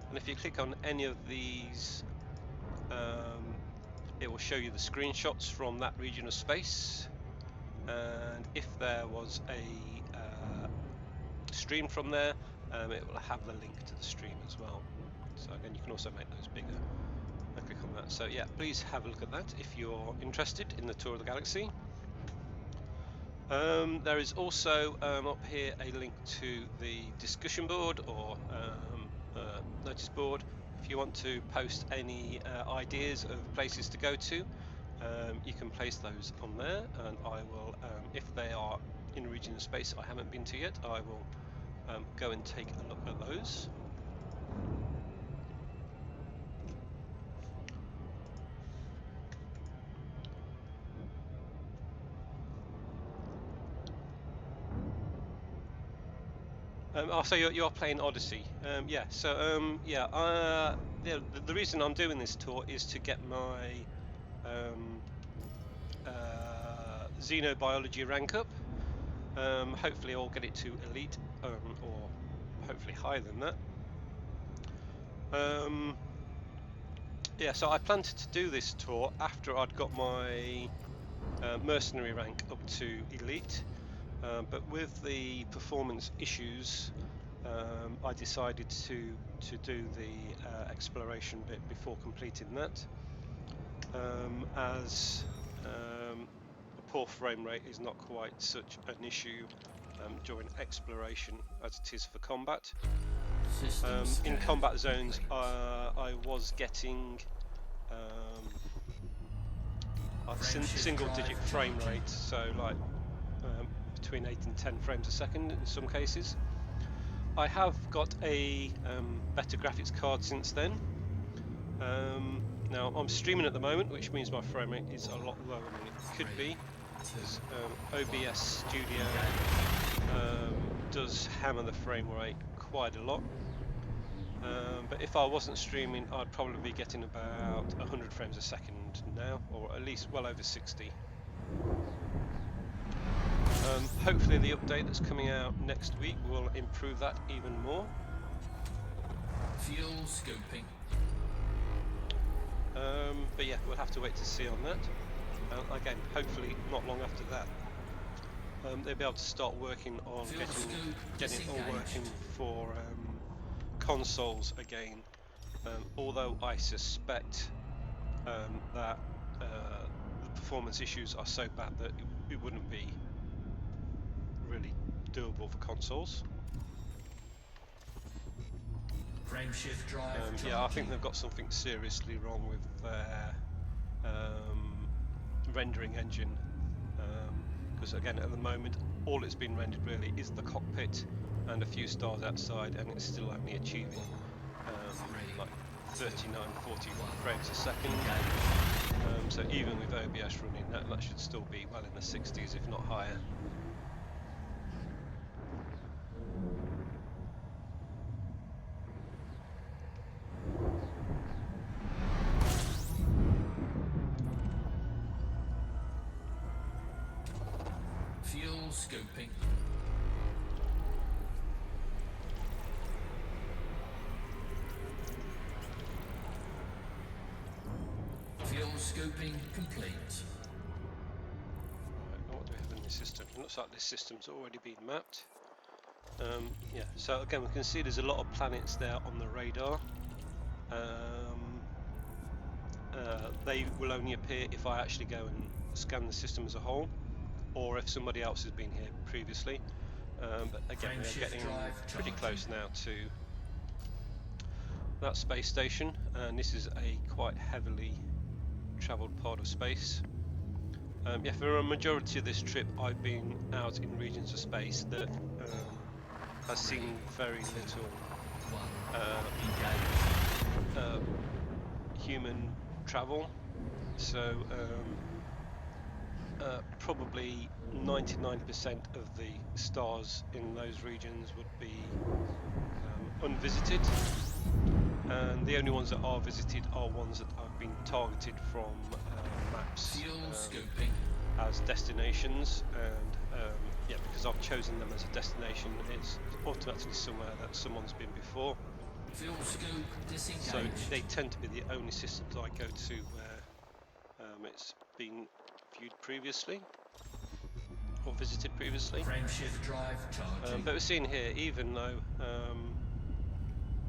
And if you click on any of these, it will show you the screenshots from that region of space. And if there was a stream from there, it will have the link to the stream as well. So again, you can also make those bigger. I click on that. So yeah, please have a look at that if you're interested in the tour of the galaxy. There is also up here a link to the discussion board or notice board. If you want to post any ideas of places to go to, you can place those on there, and I will, if they are in a region of space I haven't been to yet, I will go and take a look at those. So you're playing Odyssey, yeah. So yeah, the reason I'm doing this tour is to get my xenobiology rank up. Hopefully I'll get it to elite, or hopefully higher than that. Yeah, so I planned to do this tour after I'd got my mercenary rank up to elite, but with the performance issues, I decided to do the exploration bit before completing that, as a poor frame rate is not quite such an issue during exploration as it is for combat. In combat zones, I was getting single-digit frame rate, so like between 8 and 10 frames a second in some cases. I have got a better graphics card since then. Now I'm streaming at the moment, which means my frame rate is a lot lower than it could be, because OBS Studio does hammer the frame rate quite a lot. But if I wasn't streaming, I'd probably be getting about 100 frames a second now, or at least well over 60. Hopefully the update that's coming out next week will improve that even more.
Fuel scoping.
But yeah, we'll have to wait to see on that. Again, hopefully not long after that, they'll be able to start working on getting it all working for consoles again. Although I suspect that the performance issues are so bad that it wouldn't be really doable for consoles.
Frameshift drive.
Yeah, I think they've got something seriously wrong with their rendering engine, because again at the moment all it's been rendered really is the cockpit and a few stars outside, and it's still only achieving like 39, 40 frames a second. So even with OBS running, that should still be well in the 60s, if not higher.
Fuel scoping. Fuel scoping complete.
Right, what do we have in this system? It looks like this system's already been mapped. Yeah, so again we can see there's a lot of planets there on the radar. They will only appear if I actually go and scan the system as a whole, or if somebody else has been here previously. But again, we're getting pretty close now to that space station, and this is a quite heavily travelled part of space. Yeah, for a majority of this trip I've been out in regions of space that has seen very little human travel, so probably 99% of the stars in those regions would be unvisited, and the only ones that are visited are ones that have been targeted from maps as destinations, and yeah, because I've chosen them as a destination, it's automatically somewhere that someone's been before. So they tend to be the only systems I go to where it's been viewed previously or visited previously. But we're seeing here, even though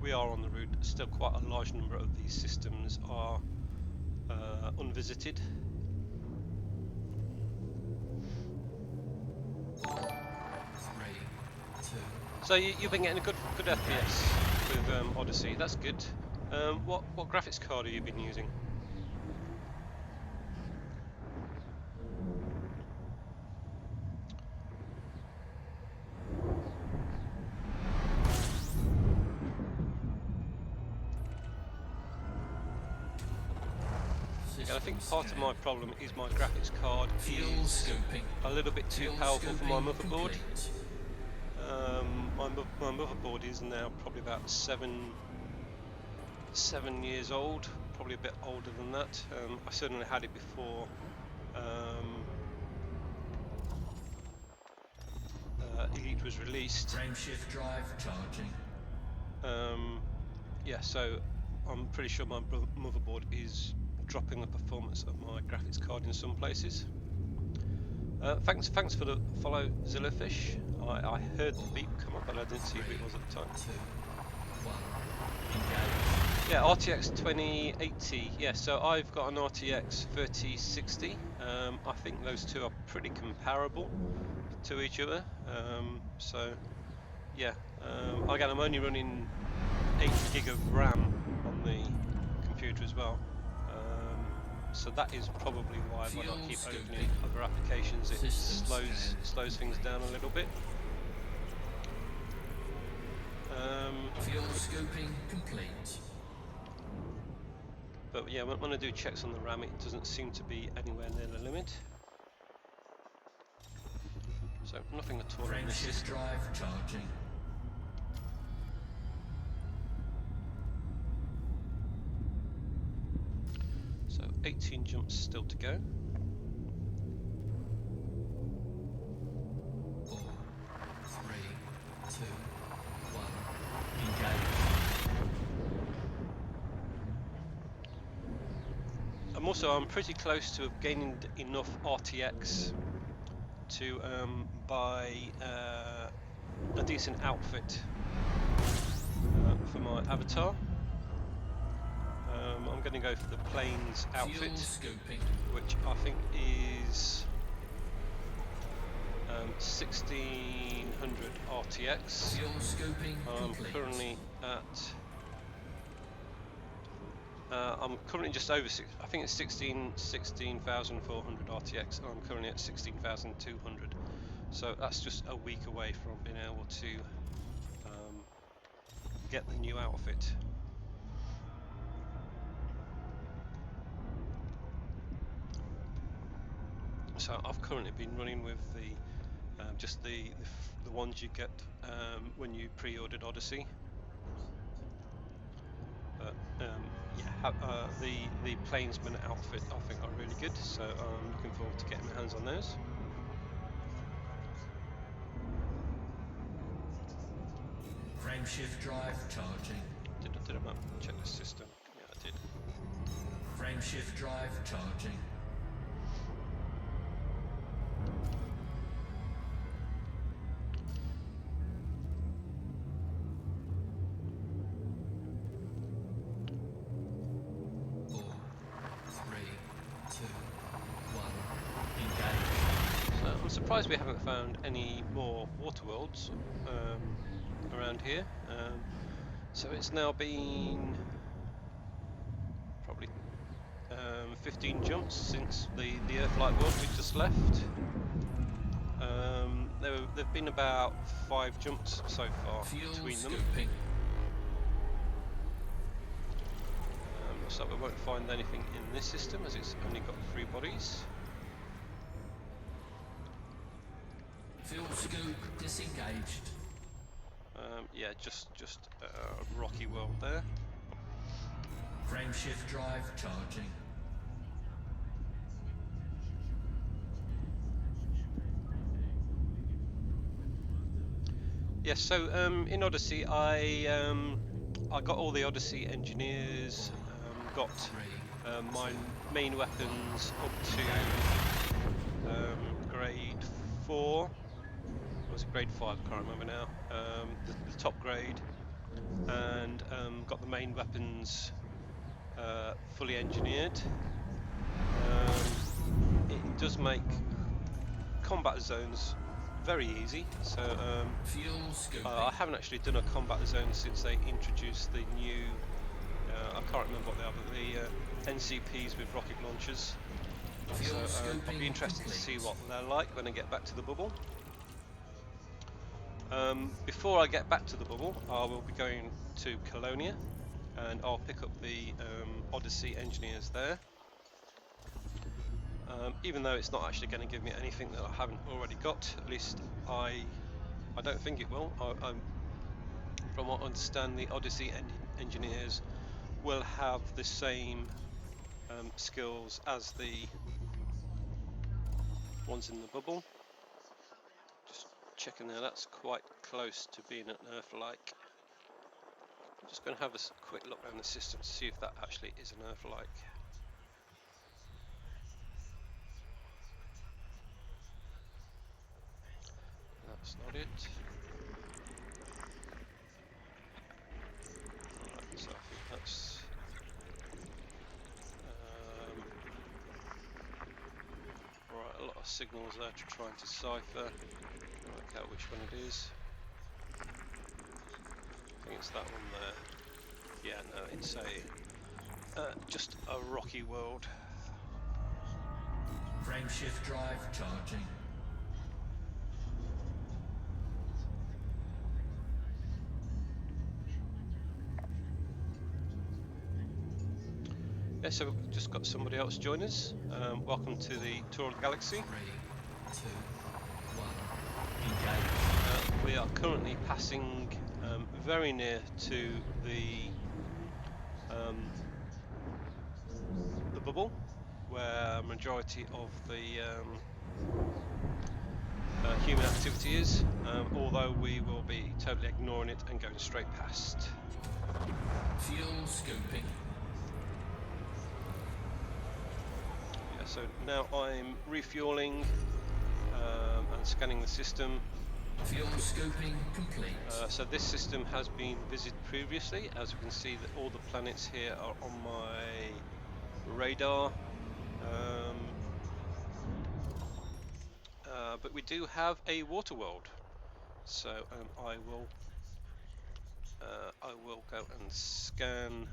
we are on the route, still quite a large number of these systems are unvisited. So you've been getting a good FPS with Odyssey. That's good. What graphics card have you been using? I think part of my problem is my graphics card is a little bit too powerful for my motherboard. My motherboard is now probably about seven years old, probably a bit older than that. I certainly had it before Elite was released.
Frameshift drive charging.
Yeah, so I'm pretty sure my motherboard is dropping the performance of my graphics card in some places. Thanks for the follow, Zillafish. I heard the beep come up, but I didn't see who it was at the time.
2, 1, engage.
Yeah, RTX 2080. Yeah, so I've got an RTX 3060. I think those two are pretty comparable to each other. So yeah, again, I'm only running 8 gig of RAM on the computer as well. So that is probably why when I keep opening other applications, it slows things down a little bit.
Fuel scoping complete.
But yeah, when I do checks on the RAM, it doesn't seem to be anywhere near the limit. So nothing at all in this
Frameshift
system.
drive charging.
So 18 jumps still to go.
4, 3, 2, 1, engage.
I'm pretty close to have gained enough RTX to buy a decent outfit for my avatar. I'm going to go for the plains outfit, which I think is 1600 RTX. I'm currently at I'm currently just over I think it's 16,400 RTX, and I'm currently at 16,200. So that's just a week away from being able to get the new outfit. So I've currently been running with the just the ones you get when you pre-ordered Odyssey. But yeah, the plainsman outfit I think are really good, so I'm looking forward to getting my hands on those.
Frameshift drive charging.
Did I not check the system? Yeah, I did.
Frameshift drive charging.
I'm surprised we haven't found any more water worlds around here. So it's now been probably 15 jumps since the Earthlight world we just left. There've been about 5 jumps so far between them. So we won't find anything in this system as it's only got 3 bodies.
Fuel scoop disengaged.
Yeah, just a rocky world there.
Frameshift drive charging.
Yes, so in Odyssey, I got all the Odyssey engineers, got my main weapons up to grade 4. Or was it grade 5? I can't remember now. The top grade, and got the main weapons fully engineered. It does make combat zones very easy, so I haven't actually done a combat zone since they introduced the new I can't remember what they are, but the NCPs with rocket launchers. So I'll be interested to see what they're like when I get back to the bubble. Before I get back to the bubble, I will be going to Colonia, and I'll pick up the Odyssey engineers there. Even though it's not actually going to give me anything that I haven't already got, at least I don't think it will. From what I understand, the Odyssey engineers will have the same skills as the ones in the bubble. Just checking there, that's quite close to being an Earth-like. Just going to have a quick look around the system to see if that actually is an Earth-like. That's not it. Right, so I think that's right, a lot of signals there to try and decipher, work out which one it is. I think it's that one there. Yeah, no, it's just a rocky world.
Frameshift drive charging.
Yeah, so we've just got somebody else join us. Welcome to the tour of the galaxy.
3, 2, 1, engage.
We are currently passing very near to the bubble, where a majority of the human activity is, although we will be totally ignoring it and going straight past.
Fuel scooping.
Yeah, so now I'm refueling and scanning the system.
Fuel scooping complete.
So this system has been visited previously. As you can see, that all the planets here are on my radar. But we do have a water world, so I will go and scan.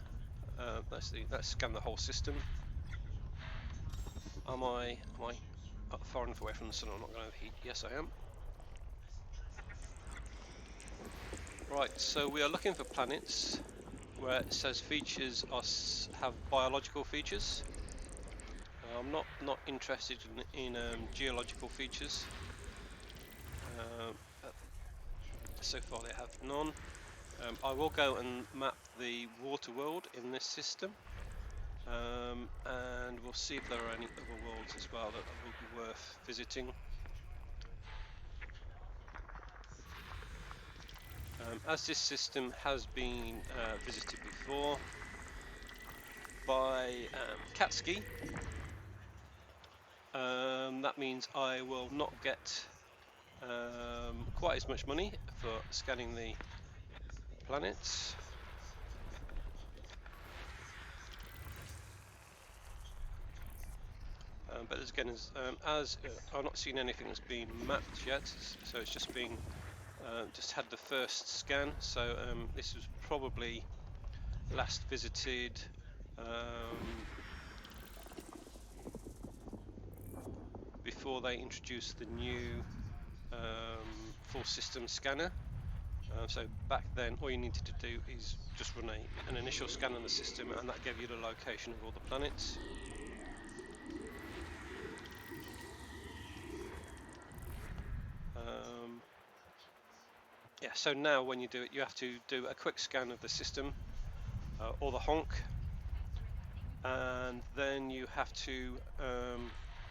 Let's scan the whole system. Am I far enough away from the sun? I'm not going to overheat. Yes, I am. Right, so we are looking for planets where it says features have biological features. I'm not interested in geological features. So far they have none. I will go and map the water world in this system, and we'll see if there are any other worlds as well that will be worth visiting. As this system has been visited before by Katsuki, that means I will not get quite as much money for scanning the planets. But again, as I've not seen anything that's been mapped yet, so it's just been just had the first scan. So this was probably last visited before they introduced the new full system scanner. So back then, all you needed to do is just run an initial scan on the system, and that gave you the location of all the planets. Yeah, so now when you do it, you have to do a quick scan of the system or the honk, and then you have to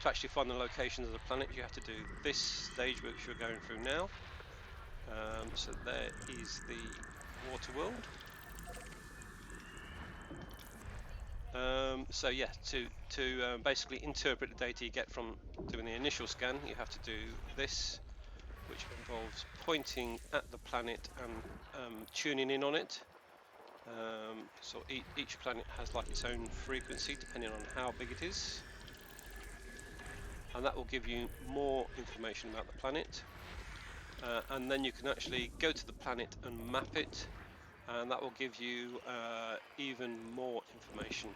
actually find the locations of the planet. You have to do this stage which we're going through now. So there is the water world. So yeah, to basically interpret the data you get from doing the initial scan, you have to do this, which involves pointing at the planet and tuning in on it. So each planet has like its own frequency depending on how big it is, and that will give you more information about the planet. And then you can actually go to the planet and map it, and that will give you even more information.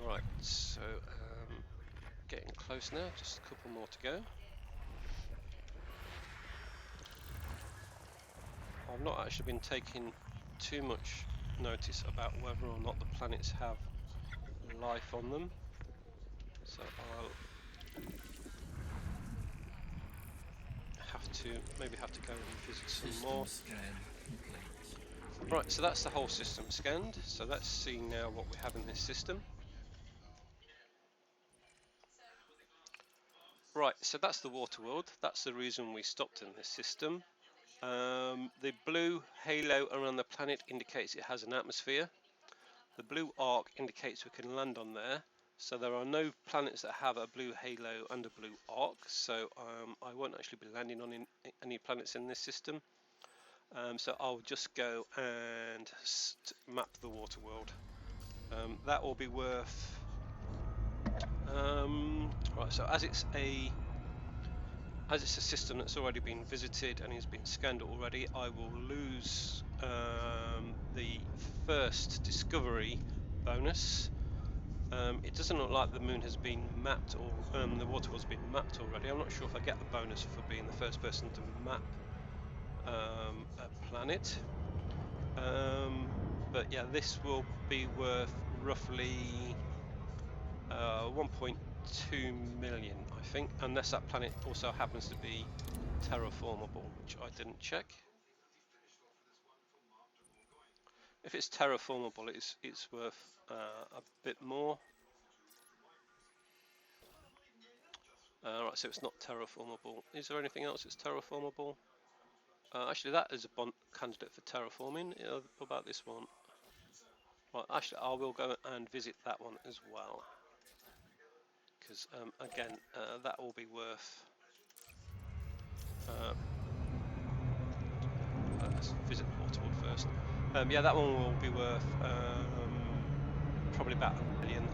Right, so getting close now, just a couple more to go. I've not actually been taking too much notice about whether or not the planets have life on them, so I'll maybe have to go and visit some more.
Scan complete.
Right, so that's the whole system scanned. So let's see now what we have in this system. Right, so that's the water world. That's the reason we stopped in this system. The blue halo around the planet indicates it has an atmosphere. The blue arc indicates we can land on there. So there are no planets that have a blue halo and a blue arc. So I won't actually be landing on any planets in this system. So I'll just go and map the water world. That will be worth. Right. So as it's a system that's already been visited and has been scanned already, I will lose the first discovery bonus. It doesn't look like the moon has been mapped, or the water world's been mapped already. I'm not sure if I get a bonus for being the first person to map a planet. But yeah, this will be worth roughly 1.2 million, I think, unless that planet also happens to be terraformable, which I didn't check. If it's terraformable, it's worth a bit more. Right, so it's not terraformable. Is there anything else that's terraformable? Actually, that is a candidate for terraforming. What about this one? Right, actually, I will go and visit that one as well, because again, that will be worth. Let's visit the water world first. Yeah, that one will be worth probably about 1 million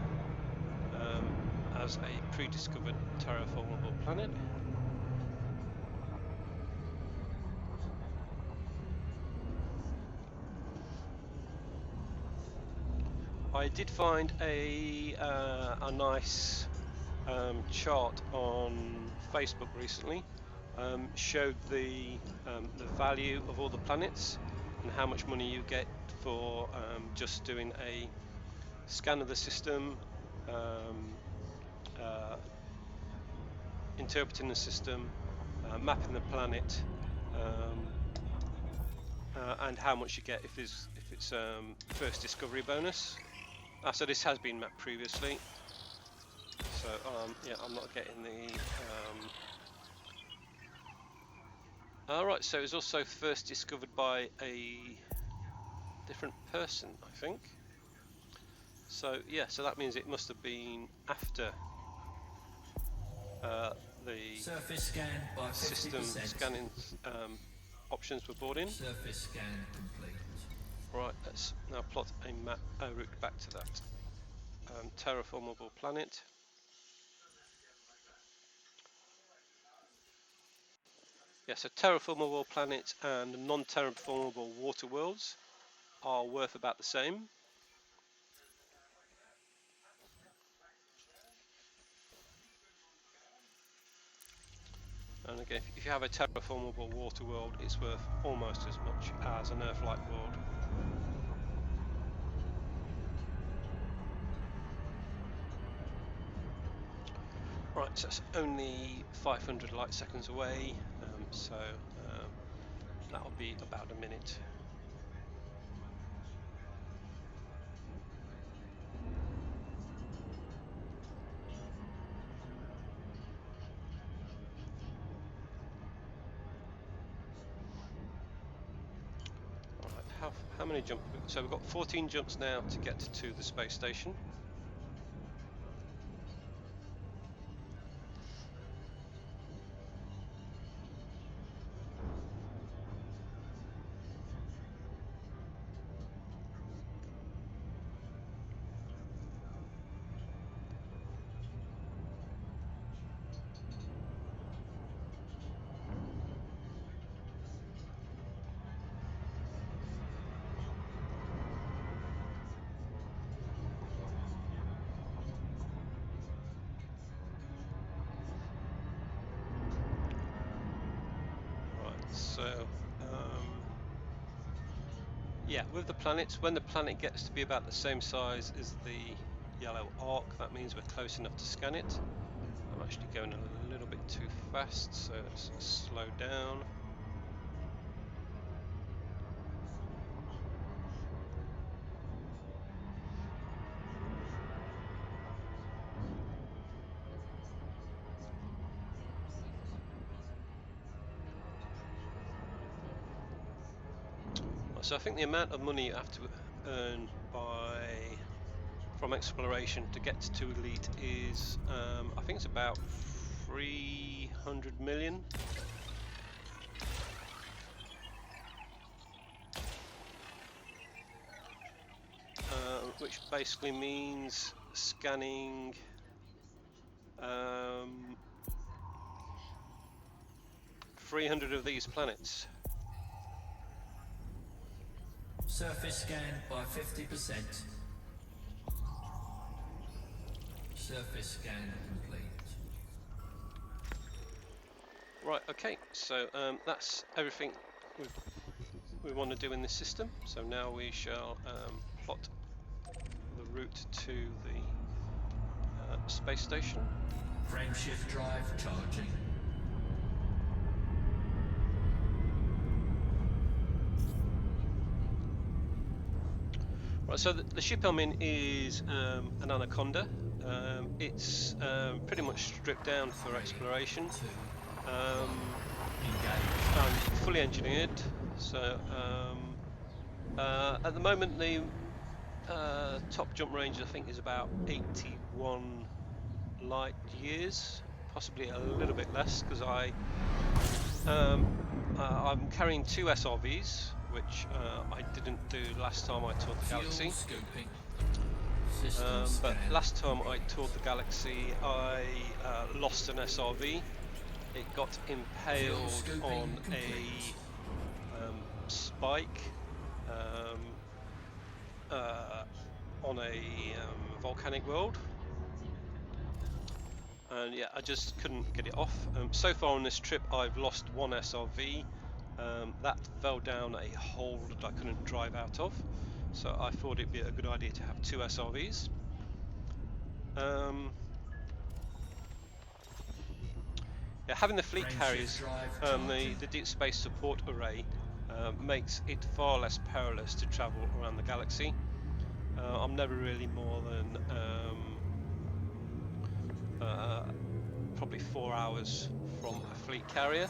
as a pre-discovered terraformable planet. I did find a nice chart on Facebook recently. Showed the value of all the planets and how much money you get for just doing a scan of the system, interpreting the system, mapping the planet, and how much you get if it's first discovery bonus. So this has been mapped previously. So yeah, I'm not getting the. Alright, so it was also first discovered by a different person, I think. So yeah, so that means it must have been after the
Surface scanned by 50%.
system scanning options were brought in.
Surface scan complete.
Right, let's now plot a route back to that terraformable planet. Yeah, so terraformable planets and non-terraformable water worlds are worth about the same. And again, if you have a terraformable water world, it's worth almost as much as an Earth-like world. Right, so it's only 500 light seconds away, so that'll be about a minute. Right, how many jumps? So we've got 14 jumps now to get to the space station. So yeah, with the planets, when the planet gets to be about the same size as the yellow arc, that means we're close enough to scan it. I'm actually going a little bit too fast, so let's slow down. So I think the amount of money you have to earn from exploration to get to elite is, I think it's about 300 million. Which basically means scanning 300 of these planets.
Surface scanned by 50%. Surface scan complete.
Right, okay, so that's everything we want to do in this system. So now we shall plot the route to the space station.
Frameshift drive charging.
Right, so the ship I'm in is an Anaconda. It's pretty much stripped down for exploration. And fully engineered. So at the moment the top jump range I think is about 81 light years, possibly a little bit less, because I'm carrying 2 SRVs, which I didn't do last time I toured the galaxy. But last time I toured the galaxy, I lost an SRV. It got impaled on a spike on a volcanic world. And yeah, I just couldn't get it off. So far on this trip I've lost 1 SRV. That fell down a hole that I couldn't drive out of, so I thought it'd be a good idea to have 2 SRVs. Yeah, having the fleet carriers, the Deep Space Support Array, makes it far less perilous to travel around the galaxy. I'm never really more than probably 4 hours from a fleet carrier,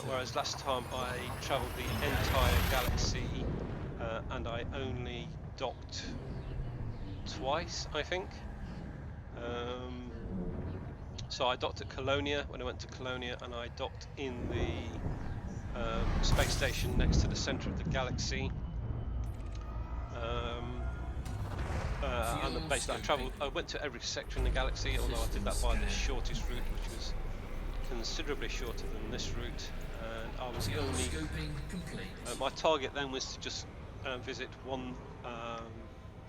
whereas last time I travelled the entire galaxy and I only docked twice, I think. So I docked at Colonia when I went to Colonia, and I docked in the space station next to the centre of the galaxy. And basically I went to every sector in the galaxy, although I did that by the shortest route, which was considerably shorter than this route. And I was only my target then was to just visit one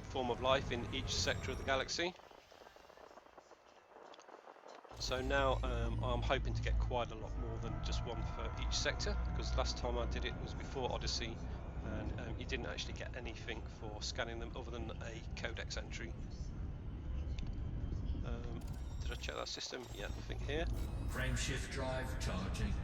form of life in each sector of the galaxy. So now I'm hoping to get quite a lot more than just one for each sector, because last time I did it was before Odyssey, and you didn't actually get anything for scanning them other than a codex entry. Did I check that system? Yeah, nothing here.
Frameshift drive charging.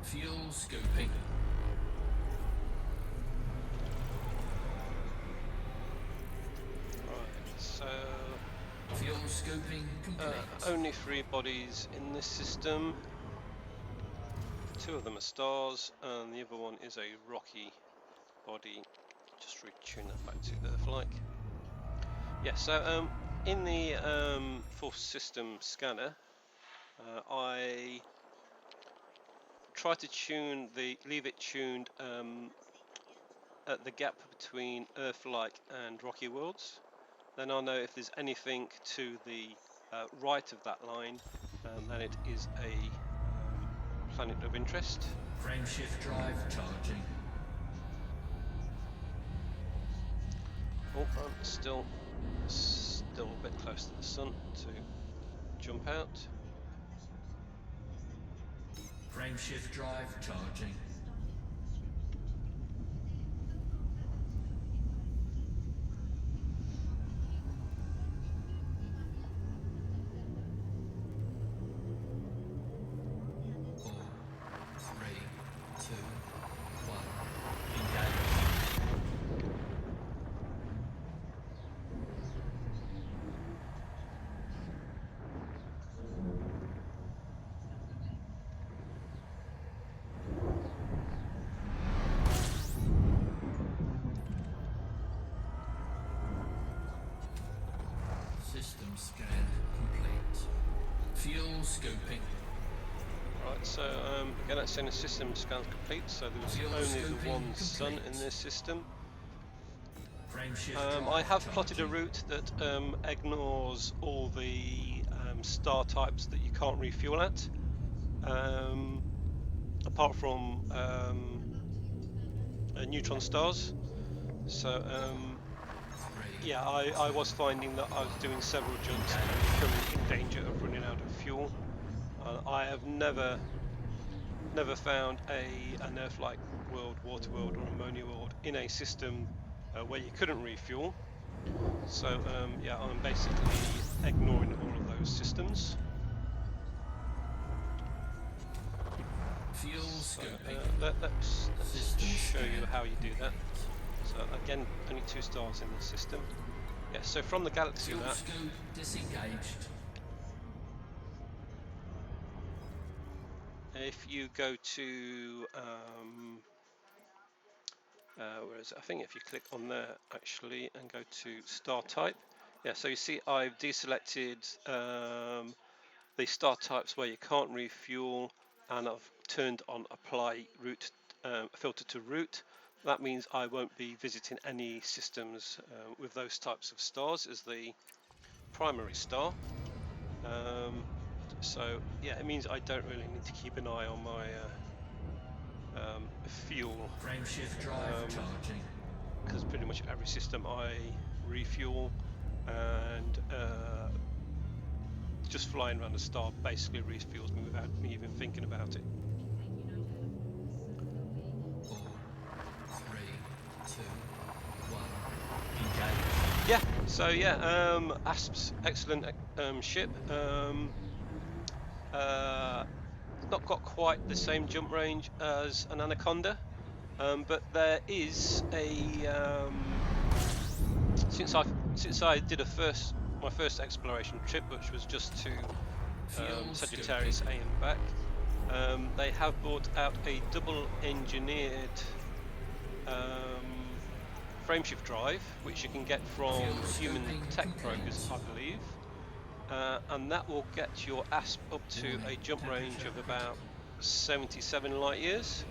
Fuel scooping.
Right, so
fuel scooping complete.
Only 3 bodies in this system. 2 of them are stars, and the other one is a rocky body. Just retune that back to Earth-like. Yeah, so in the full system scanner, I try to leave it tuned at the gap between Earth-like and rocky worlds. Then I'll know if there's anything to the right of that line, then it is a planet of interest.
Frameshift drive charging.
Oh, I'm still a bit close to the sun to jump out.
Frameshift drive charging. Four, three, two, one. Engage. System scan complete. Fuel scoping.
Right, so again, that's saying the system scan's complete, so there's
Fuel
only the
scoping
one sun in
complete.
this system.
Frameshift
I
drive
have plotted a
charging.
route that ignores all the star types that you can't refuel at, apart from neutron stars. So
Three.
yeah, I was finding that I was doing several jumps and becoming in danger of running out of fuel. I have never found an Earth-like world, water world, or ammonia world in a system where you couldn't refuel. So yeah, I'm basically ignoring all of those systems.
Fuel
So
scoping.
let's
System
show you
scan
how you do that.
complete.
So again, only 2 stars in the system. Yeah, so from the galaxy
Fuel
map,
scope disengaged.
if you go to where is it? I think if you click on there actually and go to star type, yeah, so you see I've deselected the star types where you can't refuel, and I've turned on apply route filter to route. That means I won't be visiting any systems with those types of stars as the primary star. So yeah, it means I don't really need to keep an eye on my fuel,
Frameshift drive charging.
because pretty much every system I refuel, and just flying around the star basically refuels me without me even thinking about it.
4, 3, 2, 1. Engage.
Yeah, so yeah, Asp's excellent ship. Not got quite the same jump range as an Anaconda, but there is a since I did my first exploration trip, which was just to
Fuel
Sagittarius A
scoping.
and back. They have brought out a double engineered frameshift drive, which you can get from
Fuel
human
scoping
tech
complete.
brokers, I believe, and that will get your ASP up to a
Warning,
jump range
temperature
of about
critical.
77 light years.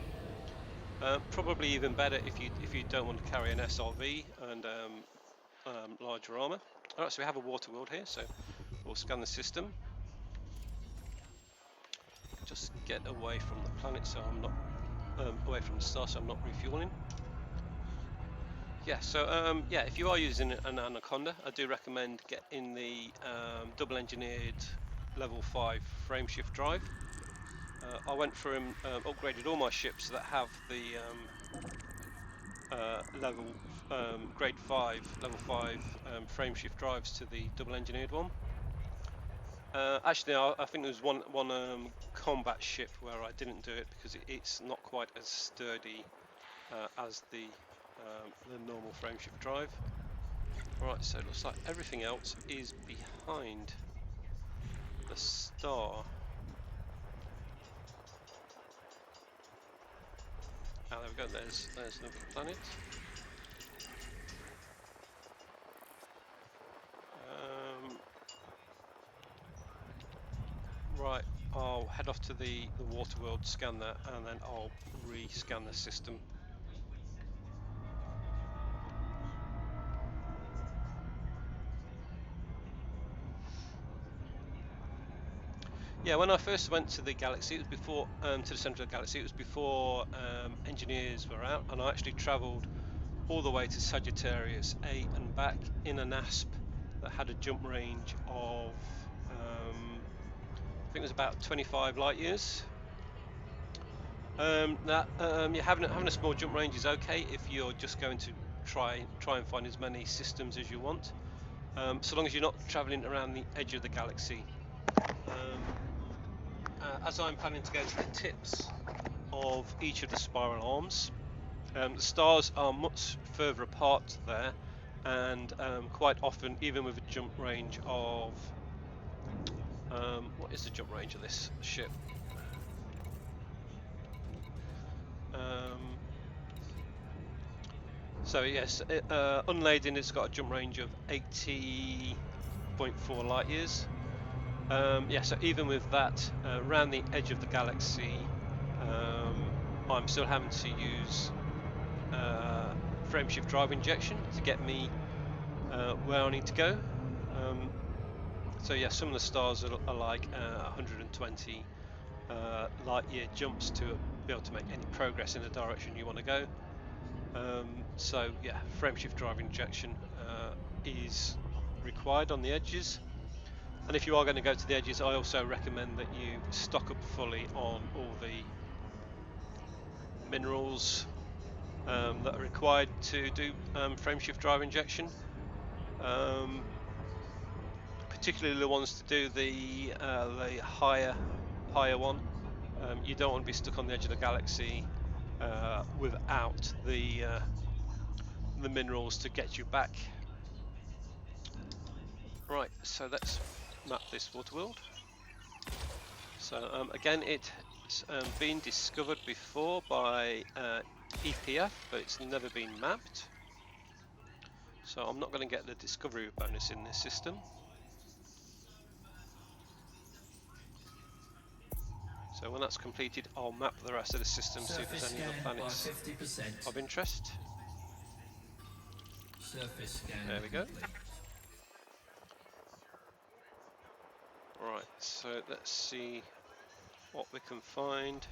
Probably even better if you don't want to carry an SRV and larger armor. Alright, so we have a water world here, so we'll scan the system. Just get away from the planet, so I'm not away from the star, so I'm not refueling. Yeah, so yeah, if you are using an Anaconda, I do recommend getting the double engineered level 5 frameshift drive. I went through and upgraded all my ships that have the grade 5 level 5 frameshift drives to the double engineered one. Actually, I think there was one combat ship where I didn't do it because it's not quite as sturdy as the normal frameshift drive. Right, so it looks like everything else is behind the star. Ah, there we go. There's another planet. Right, I'll head off to the water world, scan that, and then I'll re-scan the system. Yeah, when I first went to the galaxy, it was before to the centre of the galaxy. It was before engineers were out, and I actually travelled all the way to Sagittarius A and back in an ASP that had a jump range of I think it was about 25 light years. Yeah, having a small jump range is okay if you're just going to try and find as many systems as you want, so long as you're not traveling around the edge of the galaxy. As I'm planning to go to the tips of each of the spiral arms, the stars are much further apart there, and quite often, even with a jump range of what is the jump range of this ship? So yes, unladen, it's got a jump range of 80.4 light years. Yeah, so even with that, around the edge of the galaxy, I'm still having to use frameshift drive injection to get me where I need to go. So yeah, some of the stars are like 120 light year jumps to be able to make any progress in the direction you want to go. So yeah, frameshift drive injection is required on the edges, and if you are going to go to the edges, I also recommend that you stock up fully on all the minerals that are required to do frameshift drive injection, particularly the ones to do the higher one. You don't want to be stuck on the edge of the galaxy without the minerals to get you back. Right, so let's map this water world. So again, it's been discovered before by EPF, but it's never been mapped. So I'm not going to get the discovery bonus in this system. So when that's completed, I'll map the rest of the system, see if there's any other planets of interest.
Surface scan
There we go.
complete.
Right, so let's see what we can find.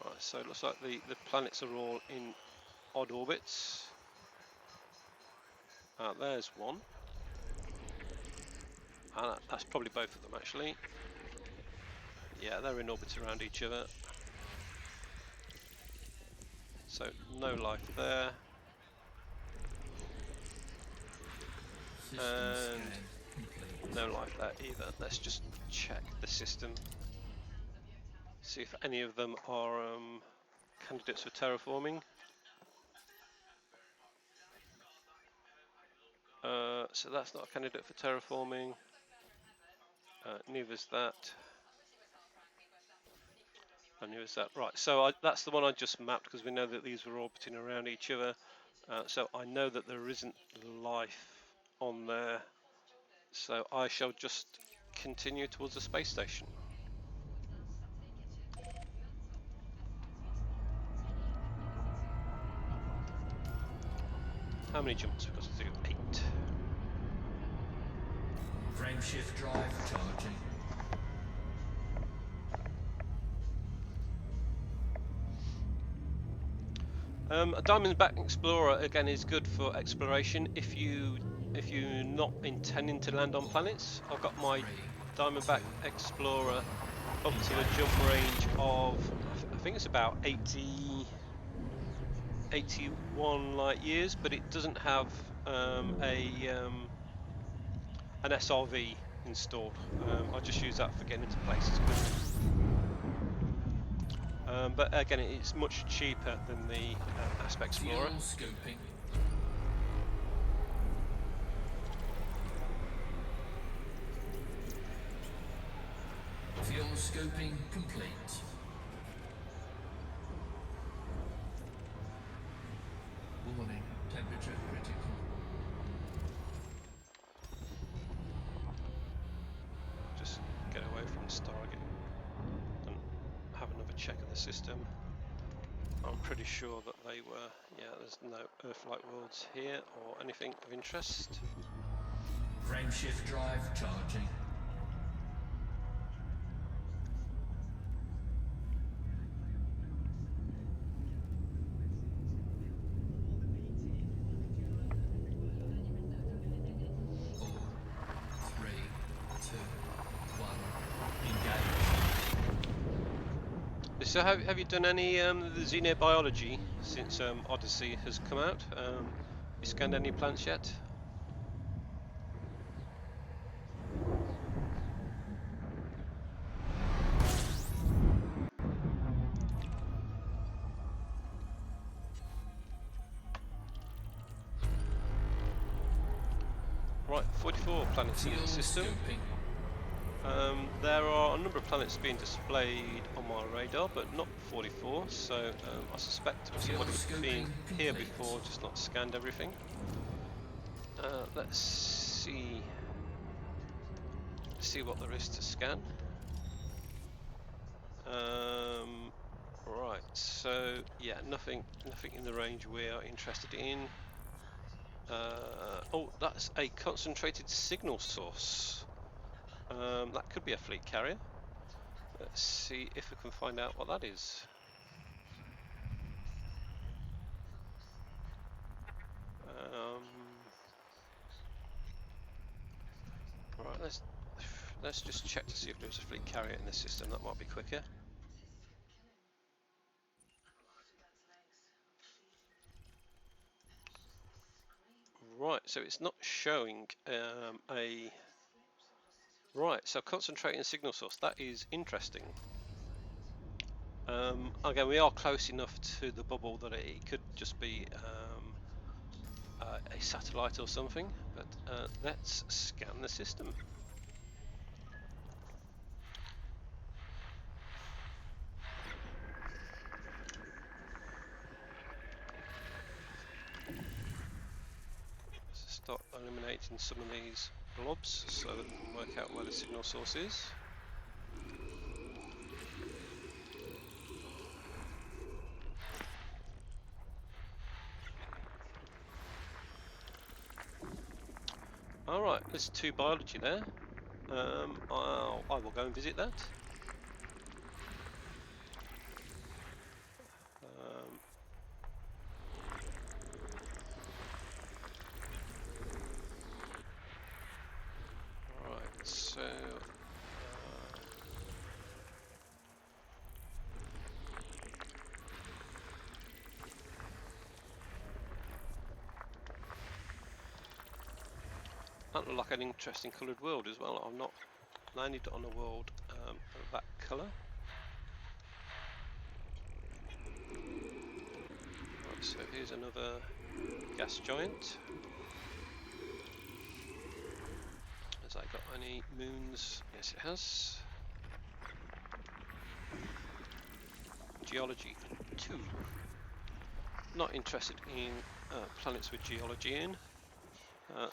Right, so it looks like the planets are all in odd orbits. There's one. That's probably both of them actually. Yeah, they're in orbit around each other. So no life there. And no life there either. Let's just check the system. See if any of them are candidates for terraforming. So that's not a candidate for terraforming. Neither's that. And neither's that. Right, so that's the one I just mapped because we know that these were orbiting around each other. So I know that there isn't life on there. So I shall just continue towards the space station. How many jumps we've got to do? 8.
Frameshift drive charging.
A Diamondback Explorer again is good for exploration if you're not intending to land on planets. I've got my Diamondback Explorer up to a jump range of I think it's about 81 light years, but it doesn't have an SRV installed. I'll just use that for getting into places quickly. But again, it's much cheaper than the Aspect Explorer.
Fuel scooping. Fuel scooping complete. Warning, temperature critical.
Just get away from Stargate and have another check of the system. I'm pretty sure that they were, yeah, there's no Earth-like worlds here or anything of interest.
Frameshift drive charging.
So have you done any the xenobiology since Odyssey has come out? You scanned any plants yet? Right, 44 planets in
Fuel
the system.
scoping.
There are a number of planets being displayed on my radar, but not 44, so I suspect somebody would have been here before, just not scanned everything. Let's see what there is to scan. Right, so yeah, nothing in the range we are interested in. Oh, that's a concentrated signal source. That could be a fleet carrier. Let's see if we can find out what that is. Right, let's just check to see if there's a fleet carrier in the system. That might be quicker. Right, so it's not showing a... Right, so concentrating signal source. That is interesting. Again, we are close enough to the bubble that it could just be a satellite or something, but let's scan the system. Let's start eliminating some of these blobs so that we can work out where the signal source is. Alright, there's 2 biology there. I will go and visit that. Right, so that looked like an interesting coloured world as well. I've not landed on a world of that colour. Right, so here's another gas giant. Has that got any moons? Yes, it has. Geology 2. Not interested in planets with geology in.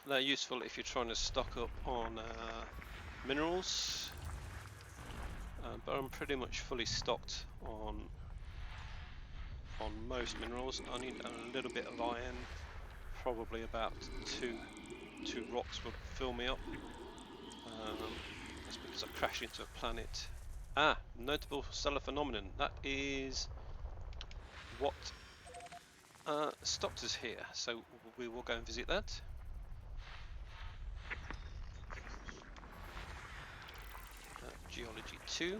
They're useful if you're trying to stock up on minerals, but I'm pretty much fully stocked on most minerals. I need a little bit of iron, probably about two rocks would fill me up. That's because I crashed into a planet. Notable stellar phenomenon. That is what stopped us here, so we will go and visit that. Geology 2.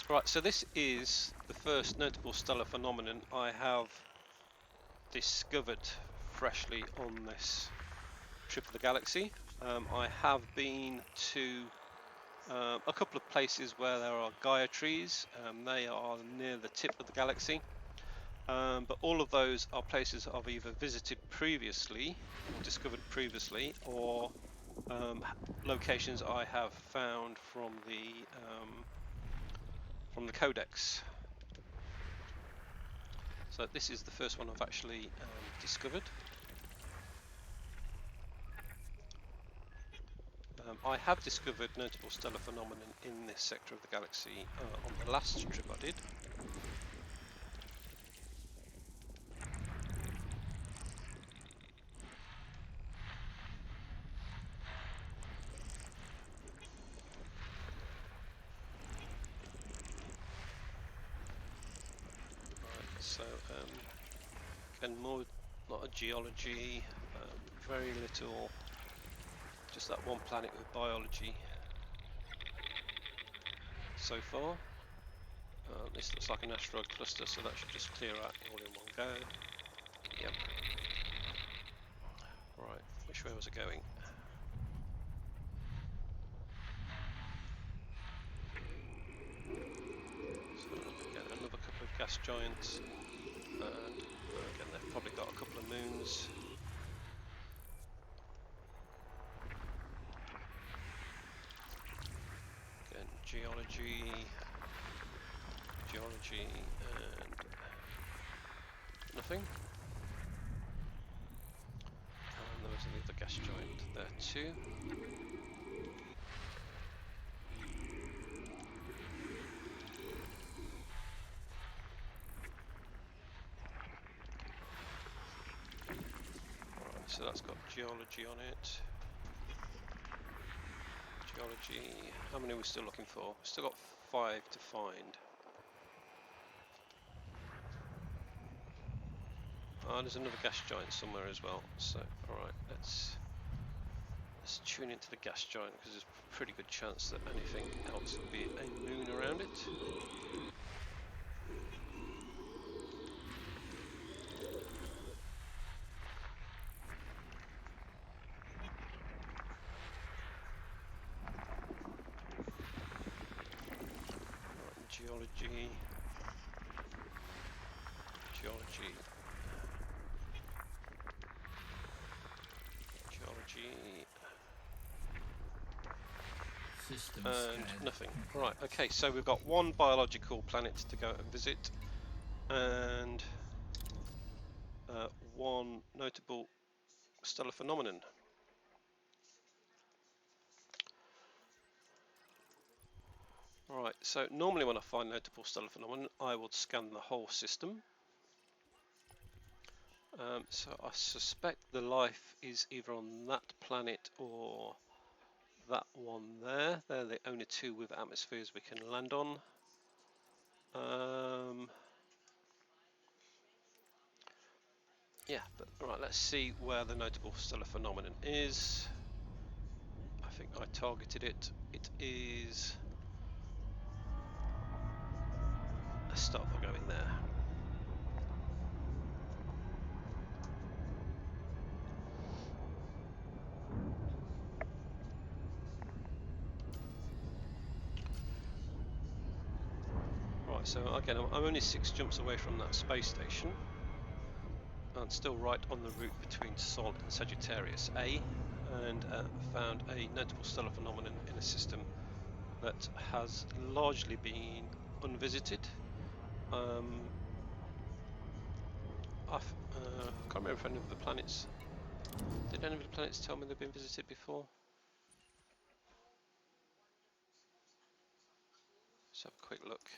Right, so this is the first notable stellar phenomenon I have discovered freshly on this trip of the galaxy. I have been to a couple of places where there are Gaia trees. They are near the tip of the galaxy. But all of those are places I've either visited previously, or discovered previously, or locations I have found from the codex. So this is the first one I've actually discovered. I have discovered notable stellar phenomenon in this sector of the galaxy on the last trip I did. Right, so again, more lot of geology, very little, just that one planet with biology so far. This looks like an asteroid cluster, so that should just clear out all in one go. Yep. Right, which way was it going? So again, another couple of gas giants, and again they've probably got a couple of moons. Again, geology, and nothing. And there was another gas giant there too. Right, so that's got geology on it. Geology, how many are we still looking for? We've still got 5 to find. There's another gas giant somewhere as well. So, alright, let's tune into the gas giant because there's a pretty good chance that anything else will be a moon around it. Right, geology.
System
And
scan.
nothing. Right, okay, so we've got one biological planet to go and visit, and one notable stellar phenomenon. Right, so normally when I find notable stellar phenomenon, I would scan the whole system. So I suspect the life is either on that planet or that one there. They're the only two with atmospheres we can land on. Yeah, but right, let's see where the notable stellar phenomenon is. I think I targeted it. It is. Let's start by going there. Right, so again, I'm only 6 jumps away from that space station, and still right on the route between Sol and Sagittarius A, and found a notable stellar phenomenon in a system that has largely been unvisited. I can't remember if any of the planets. Did any of the planets tell me they've been visited before? Let's have a quick look.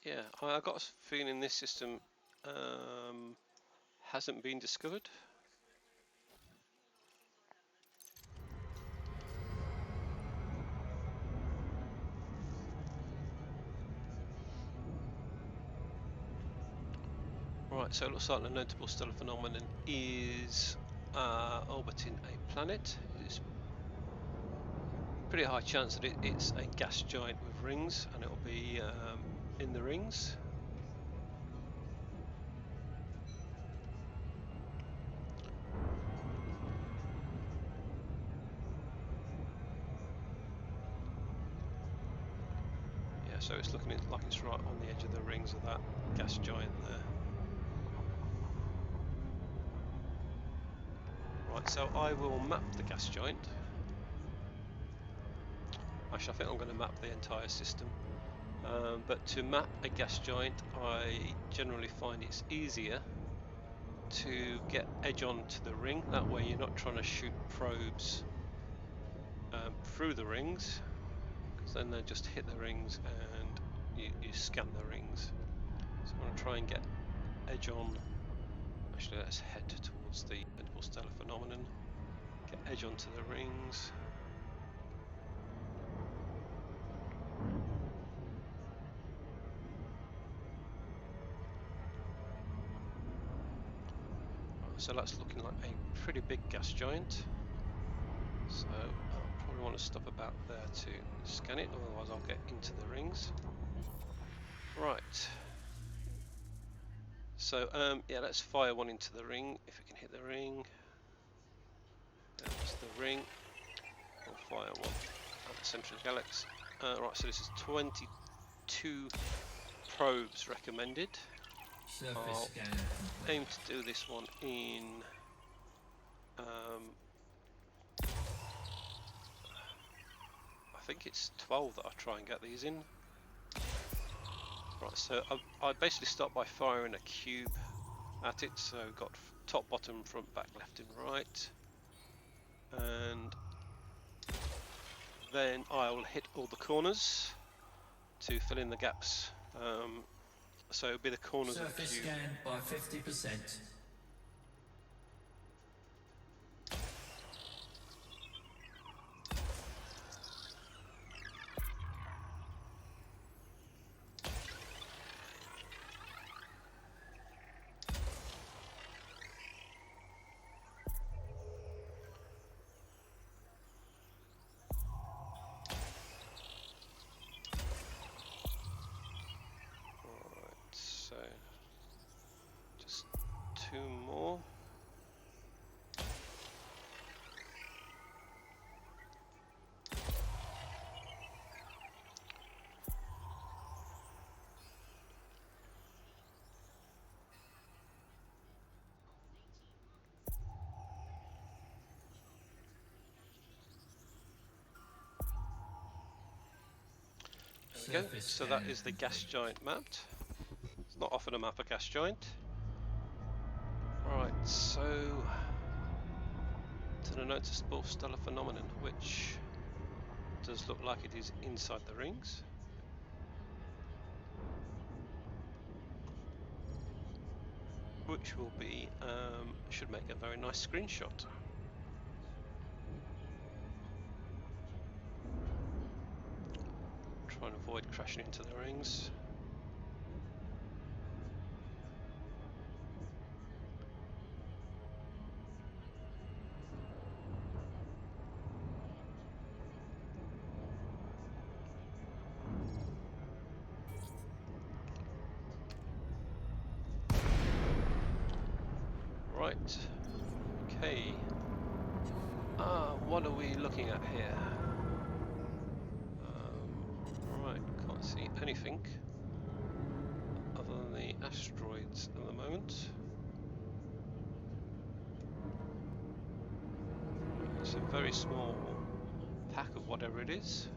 Yeah, I got a feeling this system hasn't been discovered. Right, so it looks like the notable stellar phenomenon is orbiting a planet. It's pretty high chance that it's a gas giant with rings, and it'll be in the rings. Yeah, so it's looking like it's right on the edge of the rings of that gas giant there. Right, so I will map the gas giant. Actually, I think I'm going to map the entire system. But to map a gas giant, I generally find it's easier to get edge on to the ring. That way you're not trying to shoot probes through the rings, because then they just hit the rings and you scan the rings. So I'm going to try and get edge on. Actually, let's head towards the notable stellar phenomenon. Get edge onto the rings. So that's looking like a pretty big gas giant. So I'll probably want to stop about there to scan it, otherwise I'll get into the rings. Right. So yeah, let's fire one into the ring if we can hit the ring. That's the ring. We'll fire one at the centre of the galaxy. Right, so this is 22 probes recommended.
Surface
I'll
scan complete.
aim to do this one in I think it's 12 that I try and get these in. Right, so I basically start by firing a cube at it, so got top, bottom, front, back, left and right, and then I will hit all the corners to fill in the gaps. So it'll be the corners of the
Surface
cube.
scan by 50%.
Alright, so just 2 more. There we go. So that is the gas giant mapped. It's not often a map a gas giant. Right, so to the noticeable stellar phenomenon, which does look like it is inside the rings. Which will be, should make a very nice screenshot. Try and avoid crashing into the rings. Right, okay. What are we looking at here? Right, can't see anything other than the asteroids at the moment. It's a very small pack of whatever it is.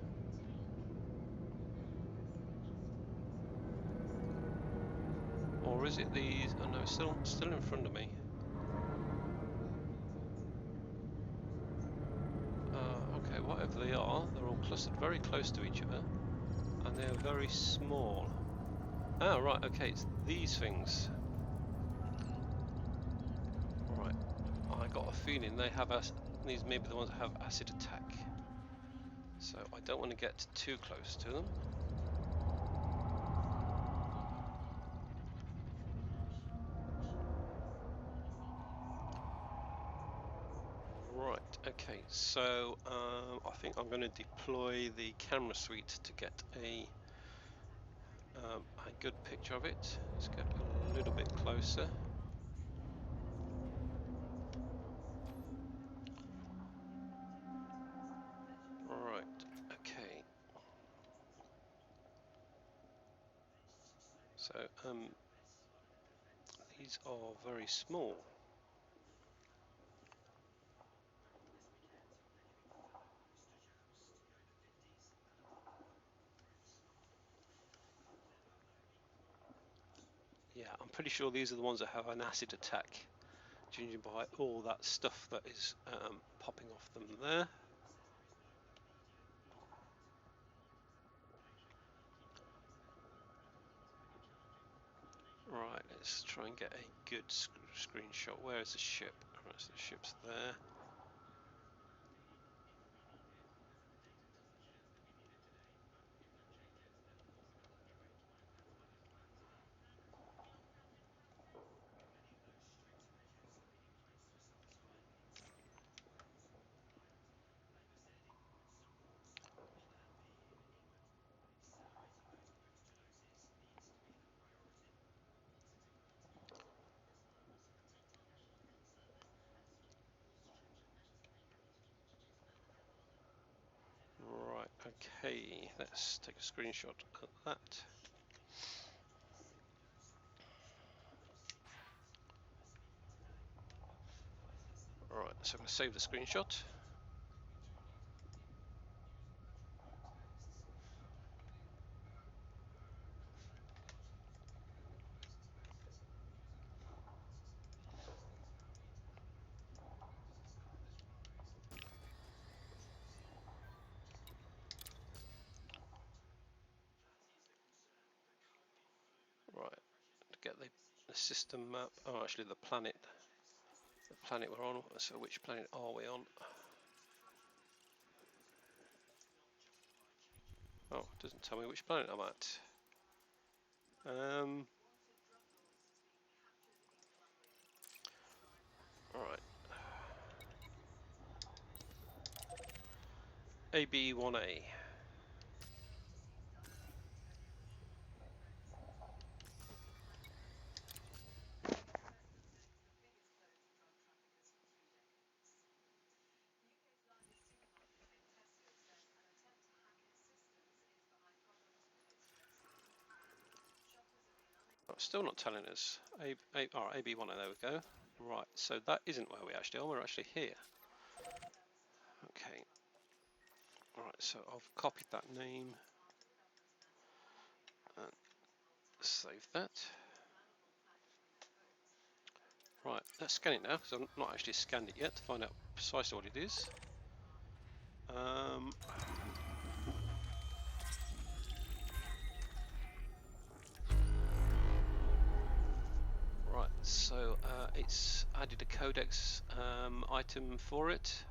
Or is it these? Oh no, still in front of me. Okay, whatever they are, they're all clustered very close to each other, and they're very small. Ah, right, okay, it's these things. Right, I got a feeling they have these may be the ones that have acid attack. So I don't want to get too close to them. Right, okay, so I think I'm going to deploy the camera suite to get a good picture of it. Let's get a little bit closer. Right, okay. So these are very small. Yeah, I'm pretty sure these are the ones that have an acid attack, judging by all that stuff that is popping off them there. Right, let's try and get a good screenshot. Where is the ship? Right, so the ship's there. Okay, let's take a screenshot of that. Alright, so I'm going to save the screenshot. Right, to get the system map. Oh, actually the planet we're on. So which planet are we on? Oh, it doesn't tell me which planet I'm at. Alright. AB1A. Oh, still not telling us. Alright, AB1A, there we go. Right, so that isn't where we actually are, we're actually here. Okay. Alright, so I've copied that name and save that. Right, let's scan it now because I've not actually scanned it yet to find out precisely what it is. Right, so it's added a codex item for it.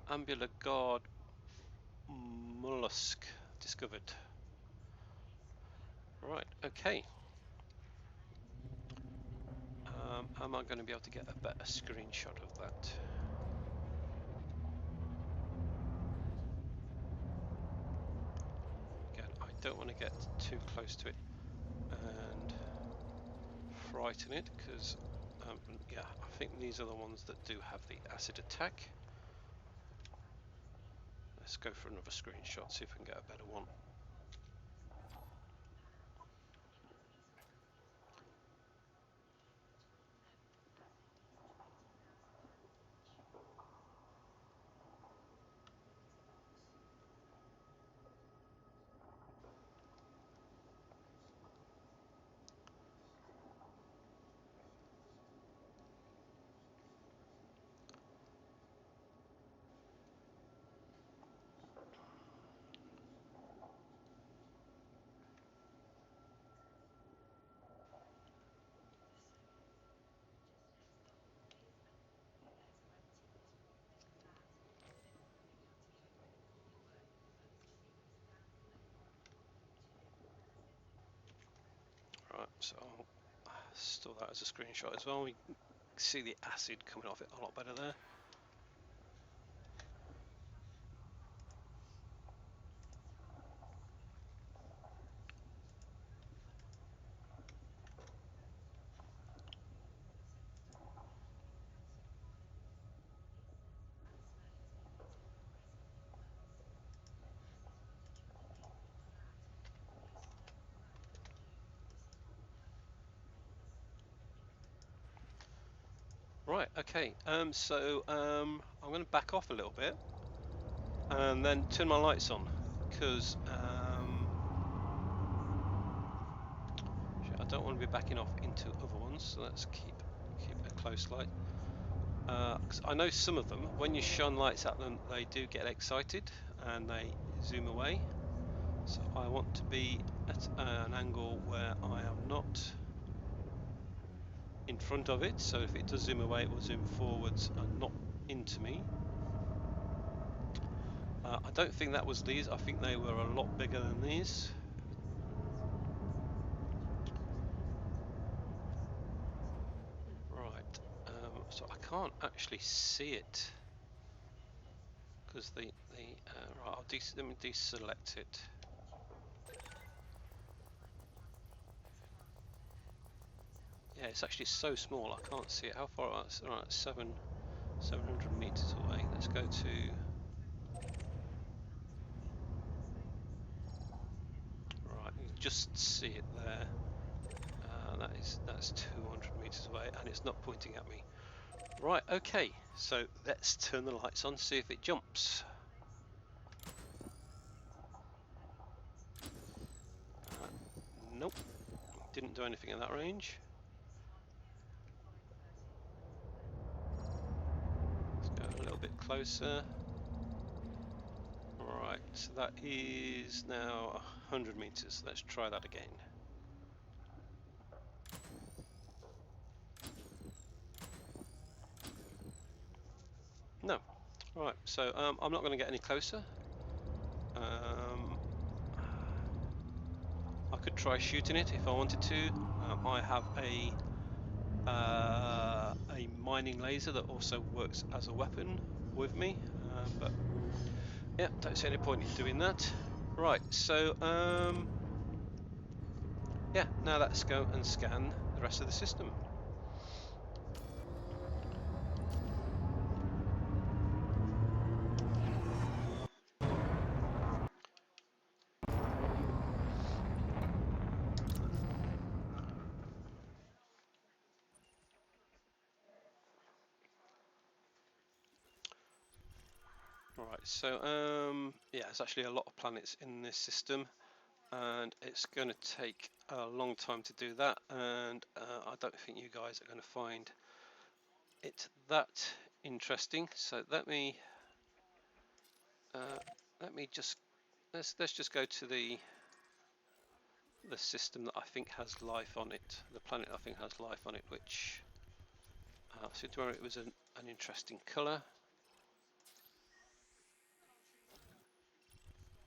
Ambular guard mollusk discovered. Right, okay. Am I going to be able to get a better screenshot of that? Again, I don't want to get too close to it and frighten it because, yeah, I think these are the ones that do have the acid attack. Let's go for another screenshot, see if we can get a better one. Right, so I'll store that as a screenshot as well. We can see the acid coming off it a lot better there. Right, okay, I'm going to back off a little bit and then turn my lights on because I don't want to be backing off into other ones, so let's keep a close light. Cause I know some of them, when you shine lights at them, they do get excited and they zoom away. So I want to be at an angle where I am not in front of it, so if it does zoom away it will zoom forwards and not into me. I don't think that was these, I think they were a lot bigger than these. Right, so I can't actually see it because right, let me deselect it. Yeah, it's actually so small I can't see it. How far? Right, 700 meters away. Let's go to just see it there. That's 200 meters away, and it's not pointing at me. Right, okay, so let's turn the lights on, see if it jumps. Nope, didn't do anything in that range. Let's go a little bit closer. Right, so that is now 100 meters. Let's try that again. No. Right, so I'm not going to get any closer. I could try shooting it if I wanted to. I have a mining laser that also works as a weapon with me, but yeah, don't see any point in doing that. Right, so yeah, now let's go and scan the rest of the system. Right, so yeah, there's actually a lot of planets in this system, and it's going to take a long time to do that, and I don't think you guys are going to find it that interesting. So let me just let's just go to the system that I think has life on it, the planet I think has life on it, which seemed to where it was an interesting colour,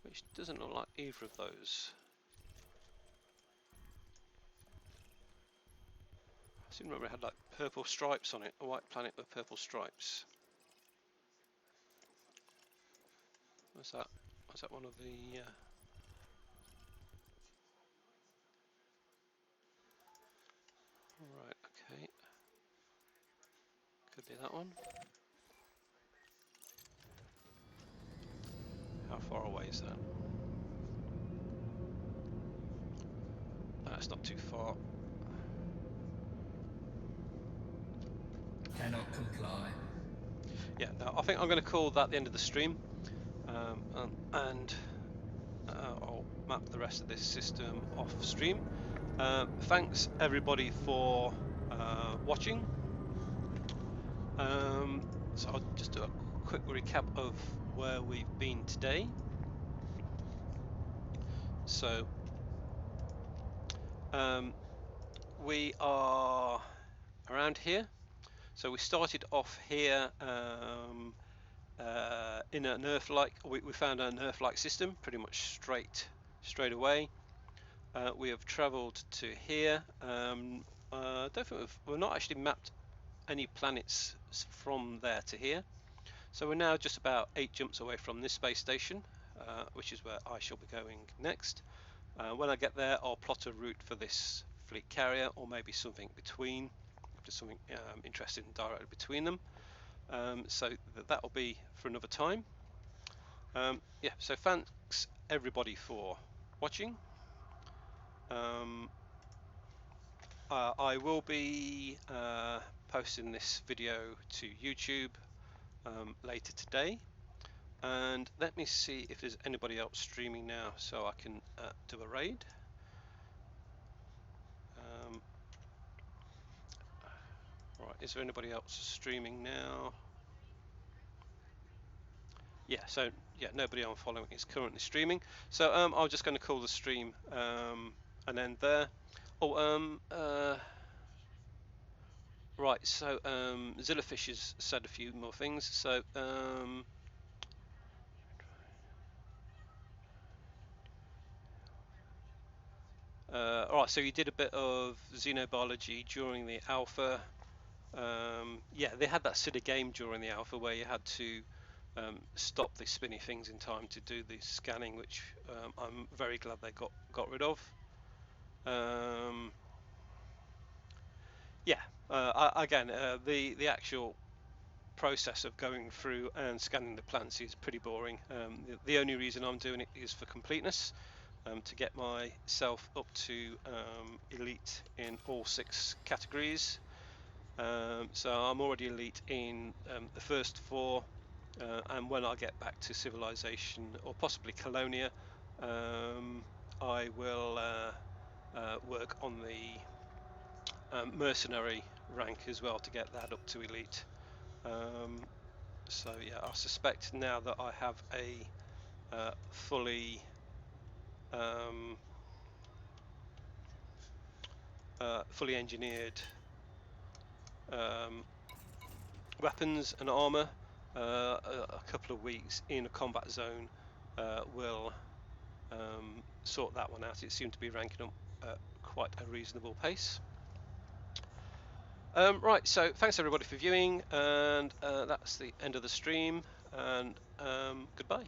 which doesn't look like either of those. I seem to remember it had like purple stripes on it, a white planet with purple stripes. Was that one of the right, okay, could be that one. How far away is that? That's not too far.
Cannot comply.
Yeah, no, I think I'm going to call that the end of the stream, and I'll map the rest of this system off stream. Thanks everybody for watching. So I'll just do a quick recap of where we've been today. So we are around here. So we started off here in an Earth-like. We found an Earth-like system pretty much straight away. We have travelled to here. Don't think we've not actually mapped any planets from there to here. So we're now just about 8 jumps away from this space station, which is where I shall be going next. When I get there, I'll plot a route for this fleet carrier, or maybe something between, if there's something interesting directly between them. So that'll be for another time. Yeah, so thanks everybody for watching. I will be posting this video to YouTube later today, and let me see if there's anybody else streaming now so I can do a raid. Right, is there anybody else streaming now? Yeah, so yeah, nobody I'm following is currently streaming. So I'm just going to call the stream and end there. Oh, right, so Zillafish has said a few more things. So alright, so you did a bit of xenobiology during the alpha. Yeah, they had that silly game during the alpha where you had to stop the spinny things in time to do the scanning, which I'm very glad they got rid of. Yeah, again, the actual process of going through and scanning the plants is pretty boring. The only reason I'm doing it is for completeness. to get myself up to elite in all 6 categories. So I'm already elite in the first 4, and when I get back to civilization or possibly Colonia, I will work on the mercenary rank as well to get that up to elite. So yeah, I suspect now that I have a fully fully engineered weapons and armor, a couple of weeks in a combat zone will sort that one out. It seemed to be ranking up at quite a reasonable pace. Right, so thanks everybody for viewing, and that's the end of the stream, and goodbye.